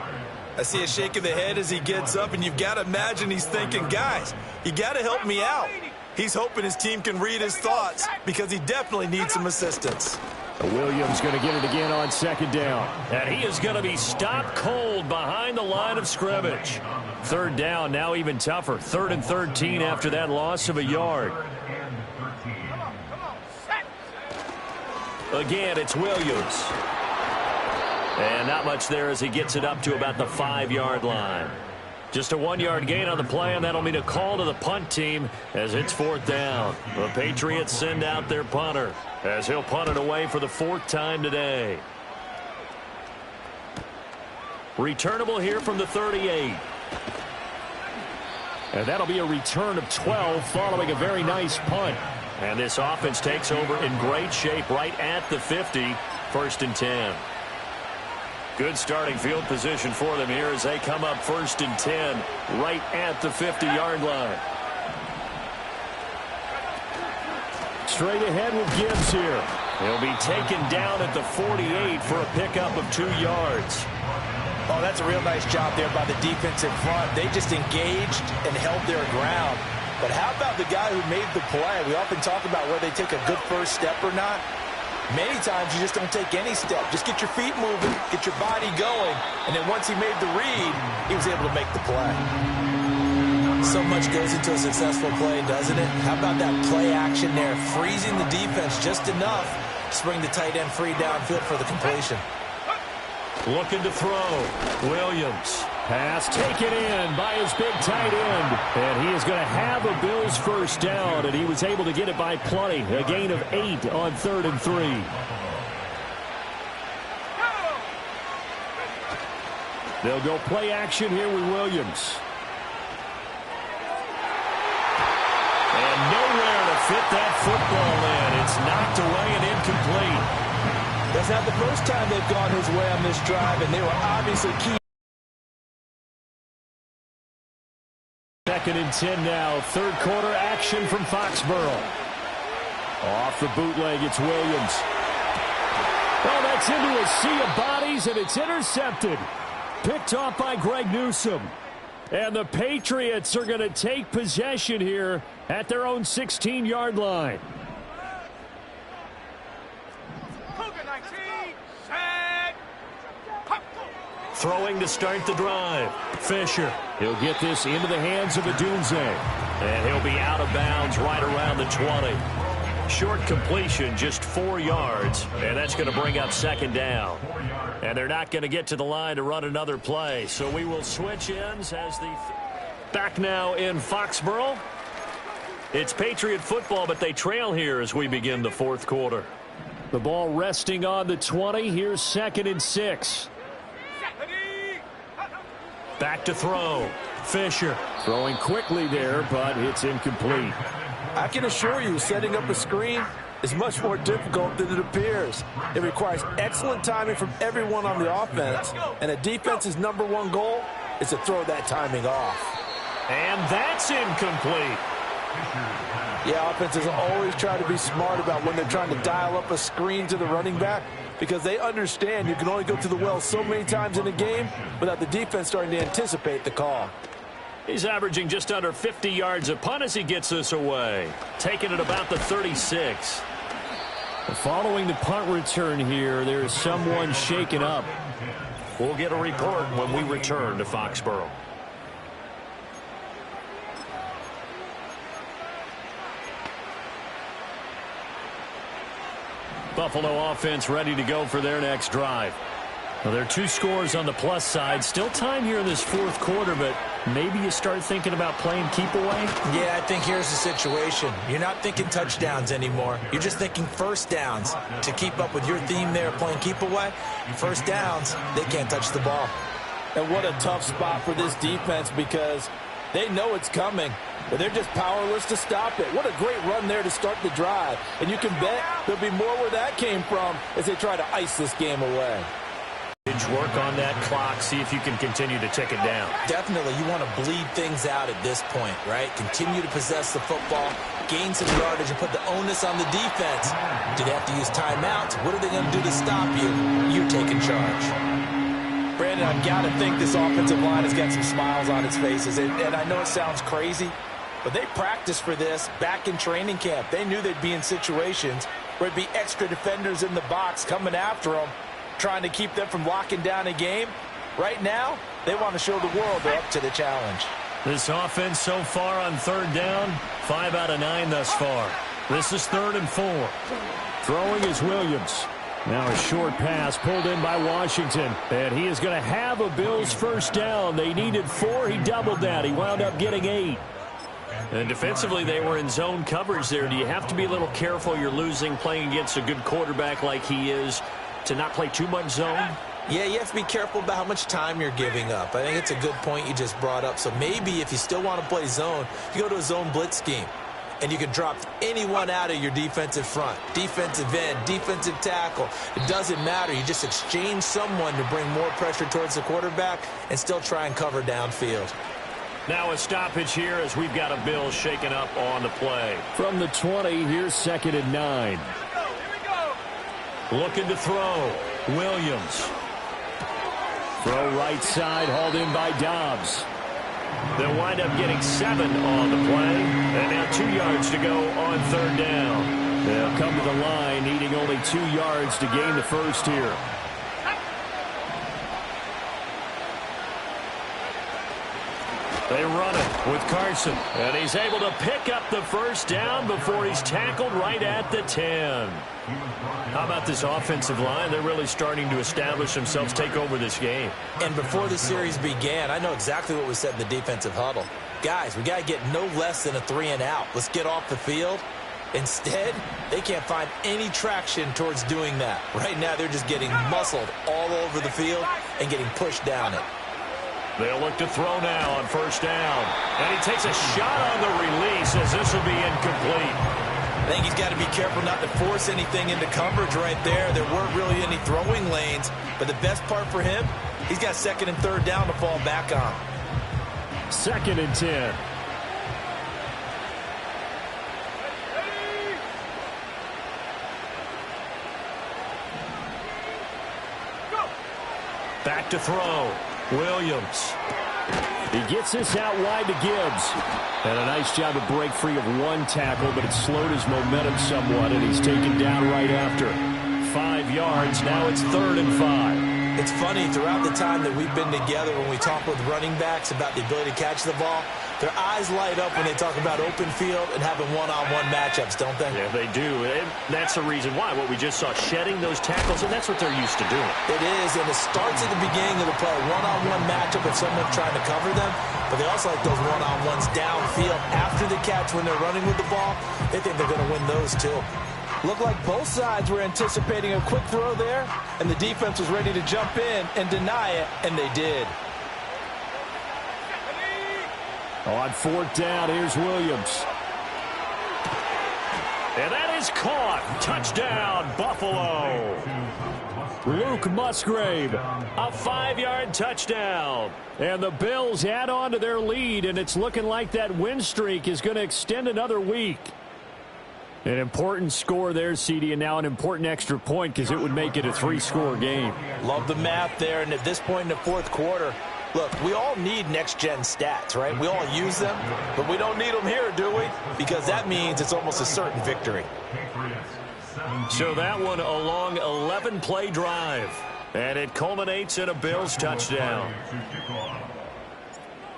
I see a shake of the head as he gets up, and you've got to imagine he's thinking, guys, you got to help me out. He's hoping his team can read his thoughts because he definitely needs some assistance. Williams going to get it again on 2nd down. And he is going to be stopped cold behind the line of scrimmage. 3rd down, now even tougher. 3rd and 13 after that loss of a yard. Again, it's Williams. And not much there as he gets it up to about the 5-yard line. Just a 1-yard gain on the play, and that'll mean a call to the punt team as it's 4th down. The Patriots send out their punter as he'll punt it away for the 4th time today. Returnable here from the 38. And that'll be a return of 12 following a very nice punt. And this offense takes over in great shape right at the 50, 1st and 10. Good starting field position for them here as they come up 1st and 10 right at the 50-yard line. Straight ahead with Gibbs here. He'll be taken down at the 48 for a pickup of 2 yards. Oh, that's a real nice job there by the defense in front. They just engaged and held their ground. But how about the guy who made the play? We often talk about whether they take a good first step or not. Many times you just don't take any step. Just get your feet moving, get your body going, and then once he made the read, he was able to make the play. So much goes into a successful play, doesn't it? How about that play action there, freezing the defense just enough to bring the tight end free downfield for the completion. Looking to throw. Williams. Pass taken in by his big tight end. And he is going to have a Bills first down, and he was able to get it by plenty. A gain of 8 on 3rd and 3. They'll go play action here with Williams. And nowhere to fit that football in. It's knocked away and incomplete. That's not the first time they've gone his way on this drive, and they were obviously key. 2nd and 10 now. 3rd quarter action from Foxborough. Off the bootleg, it's Williams. Oh, that's into a sea of bodies, and it's intercepted. Picked off by Greg Newsome. And the Patriots are going to take possession here at their own 16-yard line. Throwing to start the drive. Fisher. He'll get this into the hands of Adunze. And he'll be out of bounds right around the 20. Short completion, just 4 yards. And that's going to bring up 2nd down. And they're not going to get to the line to run another play. So we will switch ends as the... Back now in Foxborough. It's Patriot football, but they trail here as we begin the 4th quarter. The ball resting on the 20. Here's 2nd and 6. Back to throw. Fisher. Throwing quickly there, but it's incomplete. I can assure you, setting up a screen is much more difficult than it appears. It requires excellent timing from everyone on the offense, and a defense's #1 goal is to throw that timing off. And that's incomplete. Yeah, offenses always try to be smart about when they're trying to dial up a screen to the running back, because they understand you can only go to the well so many times in a game without the defense starting to anticipate the call. He's averaging just under 50 yards a punt as he gets this away. Taking it about the 36. Following the punt return here, there is someone shaken up. We'll get a report when we return to Foxborough. Buffalo offense ready to go for their next drive. Well, there are 2 scores on the plus side. Still time here in this 4th quarter, but maybe you start thinking about playing keep away? Yeah, I think here's the situation. You're not thinking touchdowns anymore. You're just thinking first downs. To keep up with your theme there, playing keep away, first downs, they can't touch the ball. And what a tough spot for this defense, because they know it's coming, but they're just powerless to stop it. What a great run there to start the drive. And you can bet there'll be more where that came from as they try to ice this game away. Work on that clock, see if you can continue to tick it down. Definitely, you want to bleed things out at this point, right? Continue to possess the football, gain some yardage, and put the onus on the defense. Do they have to use timeouts? What are they going to do to stop you? You're taking charge. Brandon, I've got to think this offensive line has got some smiles on its faces. And I know it sounds crazy, but they practiced for this back in training camp. They knew they'd be in situations where it'd be extra defenders in the box coming after them, trying to keep them from locking down a game. Right now, they want to show the world they're up to the challenge. This offense so far on 3rd down, 5 out of 9 thus far. This is 3rd and 4. Throwing is Williams. Now a short pass pulled in by Washington. And he is going to have a Bills first down. They needed 4. He doubled that. He wound up getting 8. And defensively, they were in zone coverage there. Do you have to be a little careful? You're losing playing against a good quarterback like he is, to not play too much zone? Yeah, you have to be careful about how much time you're giving up. I think it's a good point you just brought up. So maybe if you still want to play zone, you go to a zone blitz scheme, and you can drop anyone out of your defensive front, defensive end, defensive tackle. It doesn't matter. You just exchange someone to bring more pressure towards the quarterback and still try and cover downfield. Now a stoppage here as we've got a Bills shaken up on the play. From the 20, here's 2nd and 9. Looking to throw. Williams. Throw right side, hauled in by Dobbs. They'll wind up getting 7 on the play. And now 2 yards to go on 3rd down. They'll come to the line, needing only 2 yards to gain the first here. They run it with Carson. And he's able to pick up the first down before he's tackled right at the 10. How about this offensive line? They're really starting to establish themselves, take over this game. And before the series began, I know exactly what was said in the defensive huddle. Guys, we got to get no less than a 3-and-out. Let's get off the field. Instead, they can't find any traction towards doing that. Right now, they're just getting muscled all over the field and getting pushed down it. They'll look to throw now on 1st down. And he takes a shot on the release as this will be incomplete. I think he's got to be careful not to force anything into coverage right there. There weren't really any throwing lanes. But the best part for him, he's got 2nd and 3rd down to fall back on. 2nd and 10. Back to throw. Williams. He gets this out wide to Gibbs. And a nice job to break free of 1 tackle, but it slowed his momentum somewhat, and he's taken down right after. 5 yards. Now it's 3rd and 5. It's funny, throughout the time that we've been together, when we talk with running backs about the ability to catch the ball, their eyes light up when they talk about open field and having one-on-one matchups, don't they? Yeah, they do. And that's the reason why. What we just saw, shedding those tackles, and that's what they're used to doing. It is, and it starts at the beginning of the play, one-on-one matchup with someone trying to cover them, but they also like those one-on-ones downfield after the catch when they're running with the ball. They think they're going to win those, too. Looked like both sides were anticipating a quick throw there, and the defense was ready to jump in and deny it, and they did. On 4th down, here's Williams. And that is caught. Touchdown, Buffalo. Luke Musgrave. A 5-yard touchdown. And the Bills add on to their lead, and it's looking like that win streak is going to extend another week. An important score there, CD, and now an important extra point because it would make it a 3-score game. Love the math there, and at this point in the 4th quarter, look, we all need next-gen stats, right? We all use them, but we don't need them here, do we? Because that means it's almost a certain victory. So that one a long 11-play drive, and it culminates in a Bills touchdown.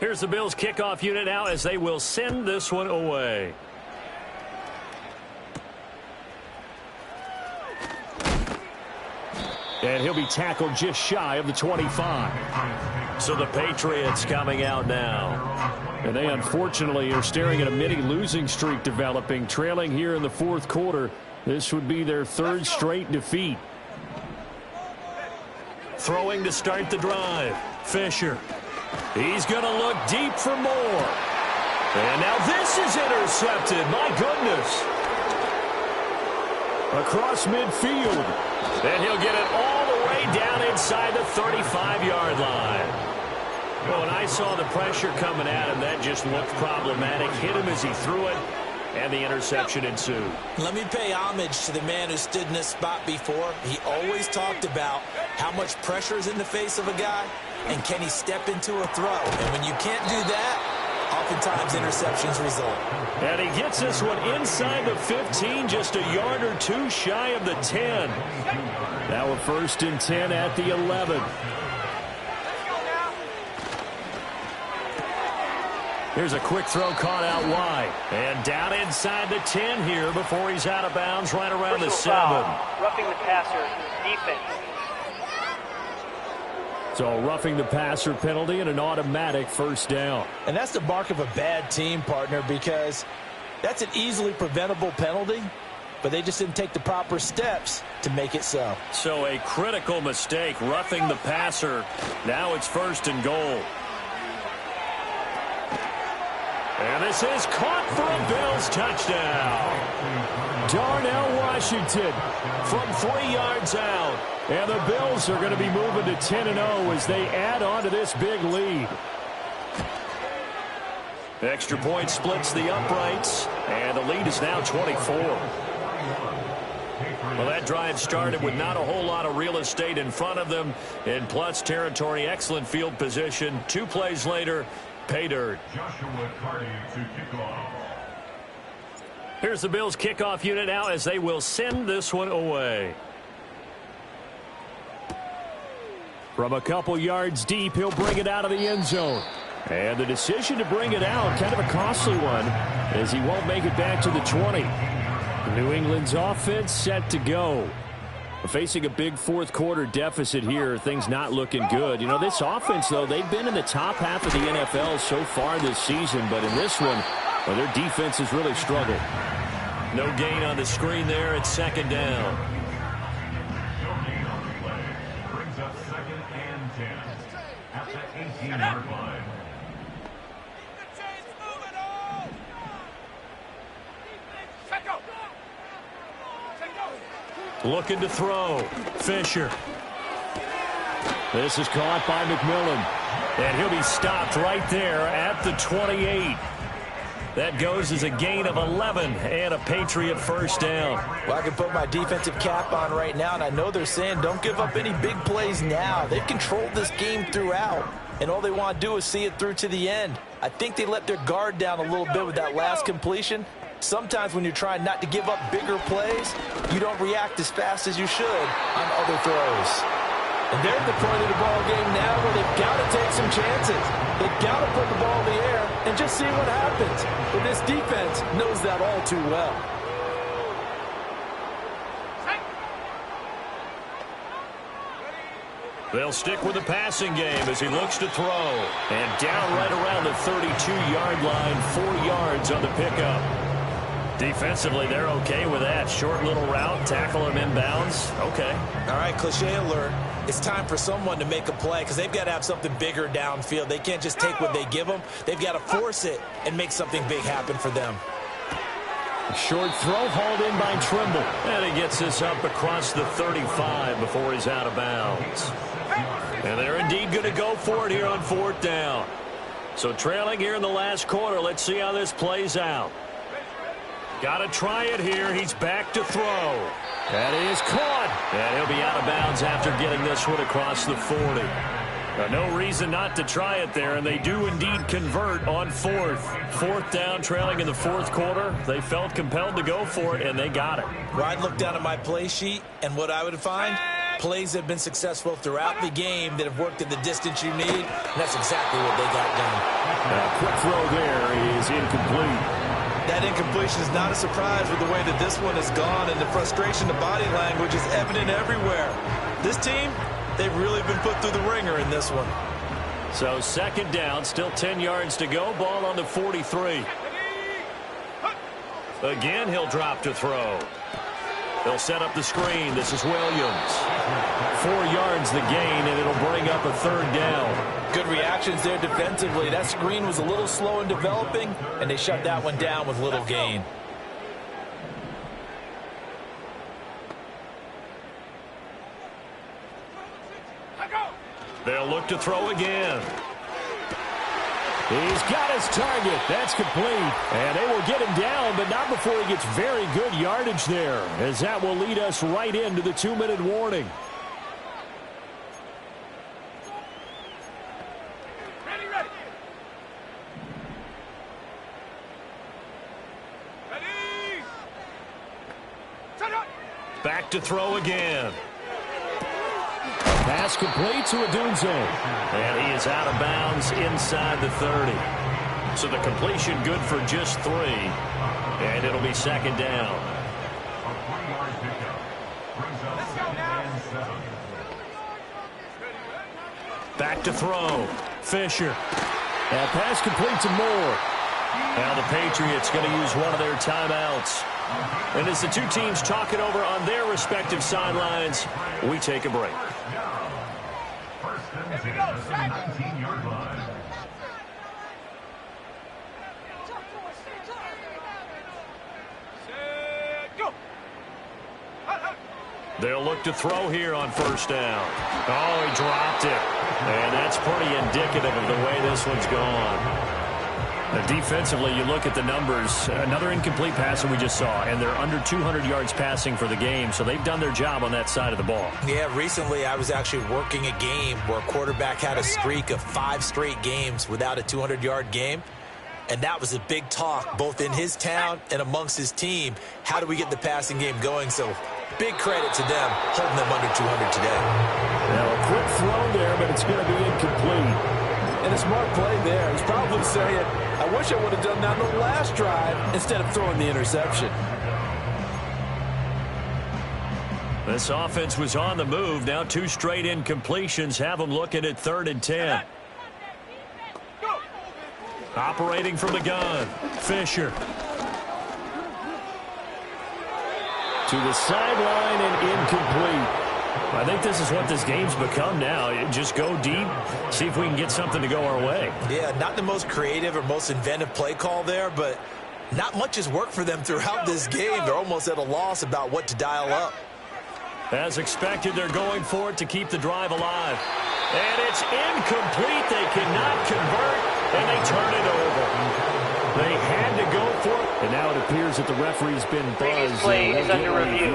Here's the Bills kickoff unit now as they will send this one away. And he'll be tackled just shy of the 25. So the Patriots coming out now. And they unfortunately are staring at a mini losing streak developing, trailing here in the 4th quarter. This would be their 3rd straight defeat. Throwing to start the drive. Fisher. He's going to look deep for more. And now this is intercepted. My goodness. Across midfield. And he'll get it all the way down inside the 35-yard line. Well, when I saw the pressure coming at him, that just looked problematic. Hit him as he threw it, and the interception ensued. Let me pay homage to the man who stood in this spot before. He always talked about how much pressure is in the face of a guy, and can he step into a throw. And when you can't do that, oftentimes interceptions result. And he gets this one inside the 15, just a yard or 2 shy of the 10. Now a 1st and 10 at the 11. Here's a quick throw caught out wide. And down inside the 10 here before he's out of bounds right around the 7. Roughing the passer, defense. So roughing the passer penalty and an automatic 1st down. And that's the mark of a bad team, partner, because that's an easily preventable penalty, but they just didn't take the proper steps to make it so. So a critical mistake, roughing the passer. Now it's 1st and goal. And this is caught for a Bills touchdown. Darnell Washington from 3 yards out. And the Bills are going to be moving to 10-0 as they add on to this big lead. Extra point splits the uprights, and the lead is now 24. Well, that drive started with not a whole lot of real estate in front of them. In plus territory, excellent field position. 2 plays later, pay dirt. Joshua Carty to kick off. Here's the Bills kickoff unit now as they will send this one away. From a couple yards deep, he'll bring it out of the end zone. And the decision to bring it out, kind of a costly one, as he won't make it back to the 20. New England's offense set to go. Facing a big fourth quarter deficit here, things not looking good. You know, this offense, though, they've been in the top half of the NFL so far this season, but in this one, well, their defense has really struggled. No gain on the screen there. It's second down. No gain on the play. Brings up 2nd and 10 at the 18-yard line. Looking to throw. Fisher. This is caught by McMillan. And he'll be stopped right there at the 28. That goes as a gain of 11 and a Patriot first down. Well, I can put my defensive cap on right now, and I know they're saying don't give up any big plays now. They've controlled this game throughout, and all they want to do is see it through to the end. I think they let their guard down a little bit with that last completion. Sometimes when you're trying not to give up bigger plays, you don't react as fast as you should on other throws. And they're at the point of the ball game now where they've got to take some chances. They've got to put the ball in the air and just see what happens. But this defense knows that all too well. They'll stick with the passing game as he looks to throw. And down right around the 32-yard line, 4 yards on the pickup. Defensively, they're okay with that. Short little route, tackle him inbounds. Okay. All right, cliche alert. It's time for someone to make a play because they've got to have something bigger downfield. They can't just take what they give them. They've got to force it and make something big happen for them. Short throw hauled in by Trimble. And he gets this up across the 35 before he's out of bounds. And they're indeed going to go for it here on 4th down. So trailing here in the last quarter. Let's see how this plays out. Got to try it here. He's back to throw. That is caught. And he'll be out of bounds after getting this one across the 40. Now, no reason not to try it there, and they do indeed convert on 4th. 4th down, trailing in the 4th quarter. They felt compelled to go for it, and they got it. Well, I'd look down at my play sheet, and what I would find, plays that have been successful throughout the game that have worked at the distance you need, and that's exactly what they got done. A quick throw there is incomplete. That incompletion is not a surprise with the way that this one has gone, and the frustration, the body language is evident everywhere. This team, they've really been put through the ringer in this one. So 2nd down, still 10 yards to go. Ball on the 43. Again, he'll drop to throw. They'll set up the screen. This is Williams. 4 yards the gain, and it'll bring up a 3rd down. Good reactions there defensively. That screen was a little slow in developing, and they shut that one down with little gain. They'll look to throw again. He's got his target. That's complete. And they will get him down, but not before he gets very good yardage there, as that will lead us right into the 2-minute warning. Back to throw again. Pass complete to Odunze. And he is out of bounds inside the 30. So the completion good for just 3. And it'll be 2nd down. A 3-yard pickup. Brings up 2nd and 7. Back to throw. Fisher. And pass complete to Moore. Now the Patriots going to use one of their timeouts. And as the two teams talk it over on their respective sidelines, we take a break. First and 10 at the 19-yard line. They'll look to throw here on 1st down. Oh, he dropped it. And that's pretty indicative of the way this one's gone. Defensively, you look at the numbers. Another incomplete pass that we just saw, and they're under 200 yards passing for the game, so they've done their job on that side of the ball. Yeah, recently I was actually working a game where a quarterback had a streak of 5 straight games without a 200-yard game, and that was a big talk both in his town and amongst his team. How do we get the passing game going? So big credit to them holding them under 200 today. Now a quick throw there, but it's going to be incomplete. And a smart play there. He's probably saying, I wish I would have done that on the last drive instead of throwing the interception. This offense was on the move. Now 2 straight incompletions have them looking at 3rd and 10. Operating from the gun, Fisher. To the sideline and incomplete. I think this is what this game's become now. Just go deep, see if we can get something to go our way. Yeah, not the most creative or most inventive play call there, but not much has worked for them throughout this game. They're almost at a loss about what to dial up. As expected, they're going for it to keep the drive alive. And it's incomplete. They cannot convert, and they turn it over. They had to go for it. And now it appears that the referee's been buzzed. Previous play is under review.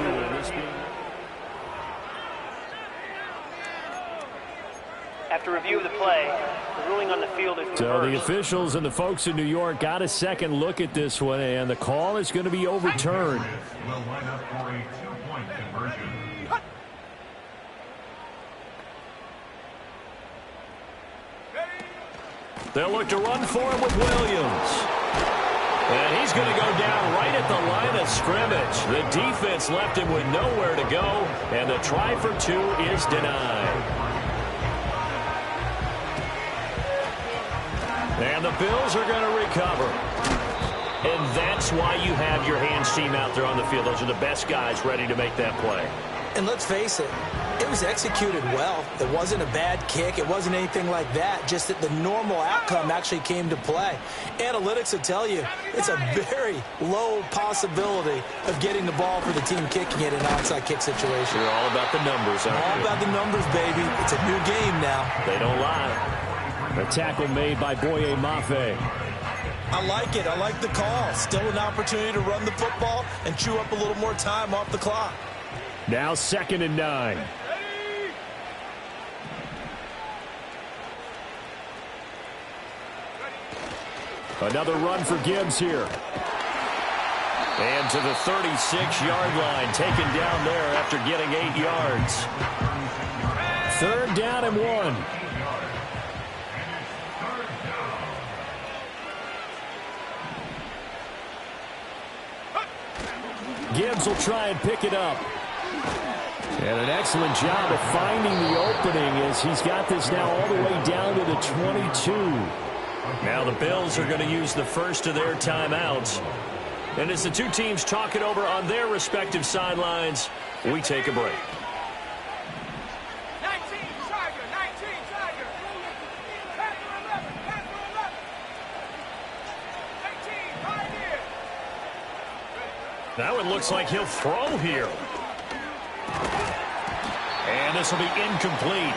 After review of the play, the ruling on the field is reversed. So the officials and the folks in New York got a second look at this one, and the call is going to be overturned. Will line up for a 2-point conversion. They'll look to run for him with Williams. And he's going to go down right at the line of scrimmage. The defense left him with nowhere to go, and the try for 2 is denied. And the Bills are going to recover. And that's why you have your hands team out there on the field. Those are the best guys ready to make that play. And let's face it, it was executed well. It wasn't a bad kick. It wasn't anything like that. Just that the normal outcome actually came to play. Analytics will tell you it's a very low possibility of getting the ball for the team kicking it in an onside kick situation. You're all about the numbers, aren't you? All about the numbers, baby. It's a new game now. They don't lie. A tackle made by Boye Mafe. I like it. I like the call. Still an opportunity to run the football and chew up a little more time off the clock. Now 2nd and 9. Another run for Gibbs here. And to the 36-yard line, taken down there after getting 8 yards. 3rd down and 1. Gibbs will try and pick it up. And an excellent job of finding the opening as he's got this now all the way down to the 22. Now the Bills are going to use the first of their timeouts. And as the two teams talk it over on their respective sidelines, we take a break. 19, Tiger, 19, Tiger. Panther 11, Panther 11. 18, Pioneer. Now it looks like he'll throw here. And this will be incomplete.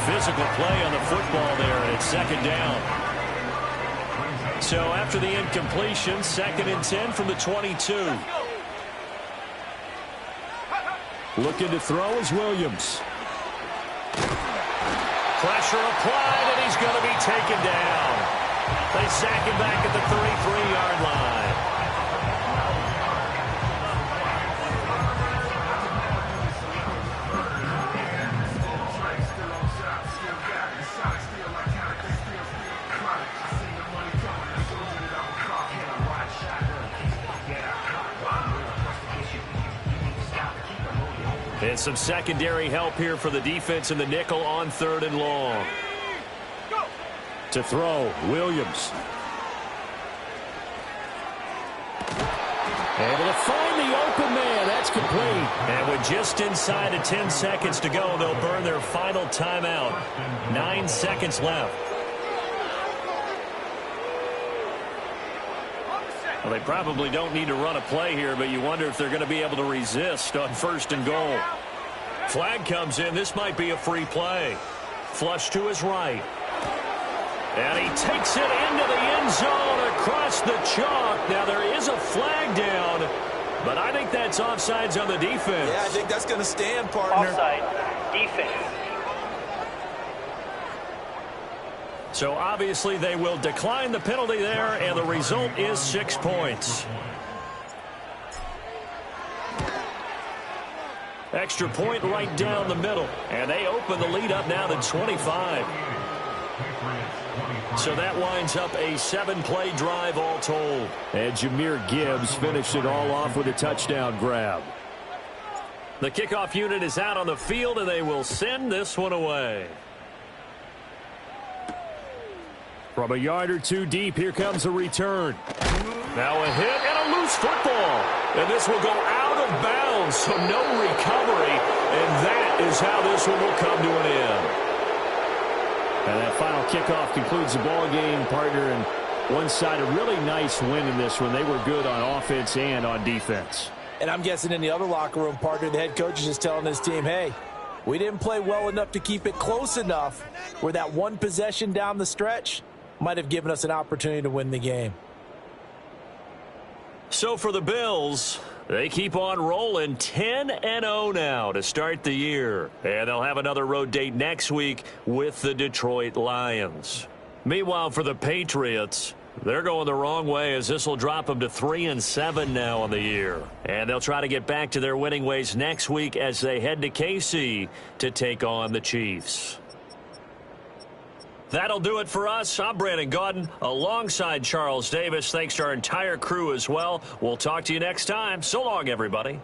Physical play on the football there, and it's 2nd down. So after the incompletion, 2nd and 10 from the 22. Looking to throw is Williams. Pressure applied, and he's going to be taken down. They sack him back at the 33-yard line. And some secondary help here for the defense in the nickel on 3rd and long. To throw, Williams. Able to find the open man. That's complete. And with just inside of 10 seconds to go, they'll burn their final timeout. 9 seconds left. Well, they probably don't need to run a play here, but you wonder if they're going to be able to resist on 1st and goal. Flag comes in. This might be a free play. Flush to his right. And he takes it into the end zone. A across the chalk. Now there is a flag down, but I think that's offsides on the defense. Yeah, I think that's going to stand, partner. Offside. Defense. So obviously they will decline the penalty there, and the result is 6 points. Extra point right down the middle, and they open the lead up now to 25. So that winds up a 7-play drive all told. And Jahmyr Gibbs finished it all off with a touchdown grab. The kickoff unit is out on the field, and they will send this one away. From a yard or two deep, here comes a return. Now a hit and a loose football. And this will go out of bounds, so no recovery. And that is how this one will come to an end. And that final kickoff concludes the ball game, partner. And one side, a really nice win in this one. They were good on offense and on defense. And I'm guessing in the other locker room, partner, the head coach is just telling his team, hey, we didn't play well enough to keep it close enough where that one possession down the stretch might have given us an opportunity to win the game. So for the Bills, they keep on rolling 10-0 now to start the year. And they'll have another road date next week with the Detroit Lions. Meanwhile, for the Patriots, they're going the wrong way as this will drop them to 3-7 now on the year. And they'll try to get back to their winning ways next week as they head to KC to take on the Chiefs. That'll do it for us. I'm Brandon Gaudin alongside Charles Davis. Thanks to our entire crew as well. We'll talk to you next time. So long, everybody.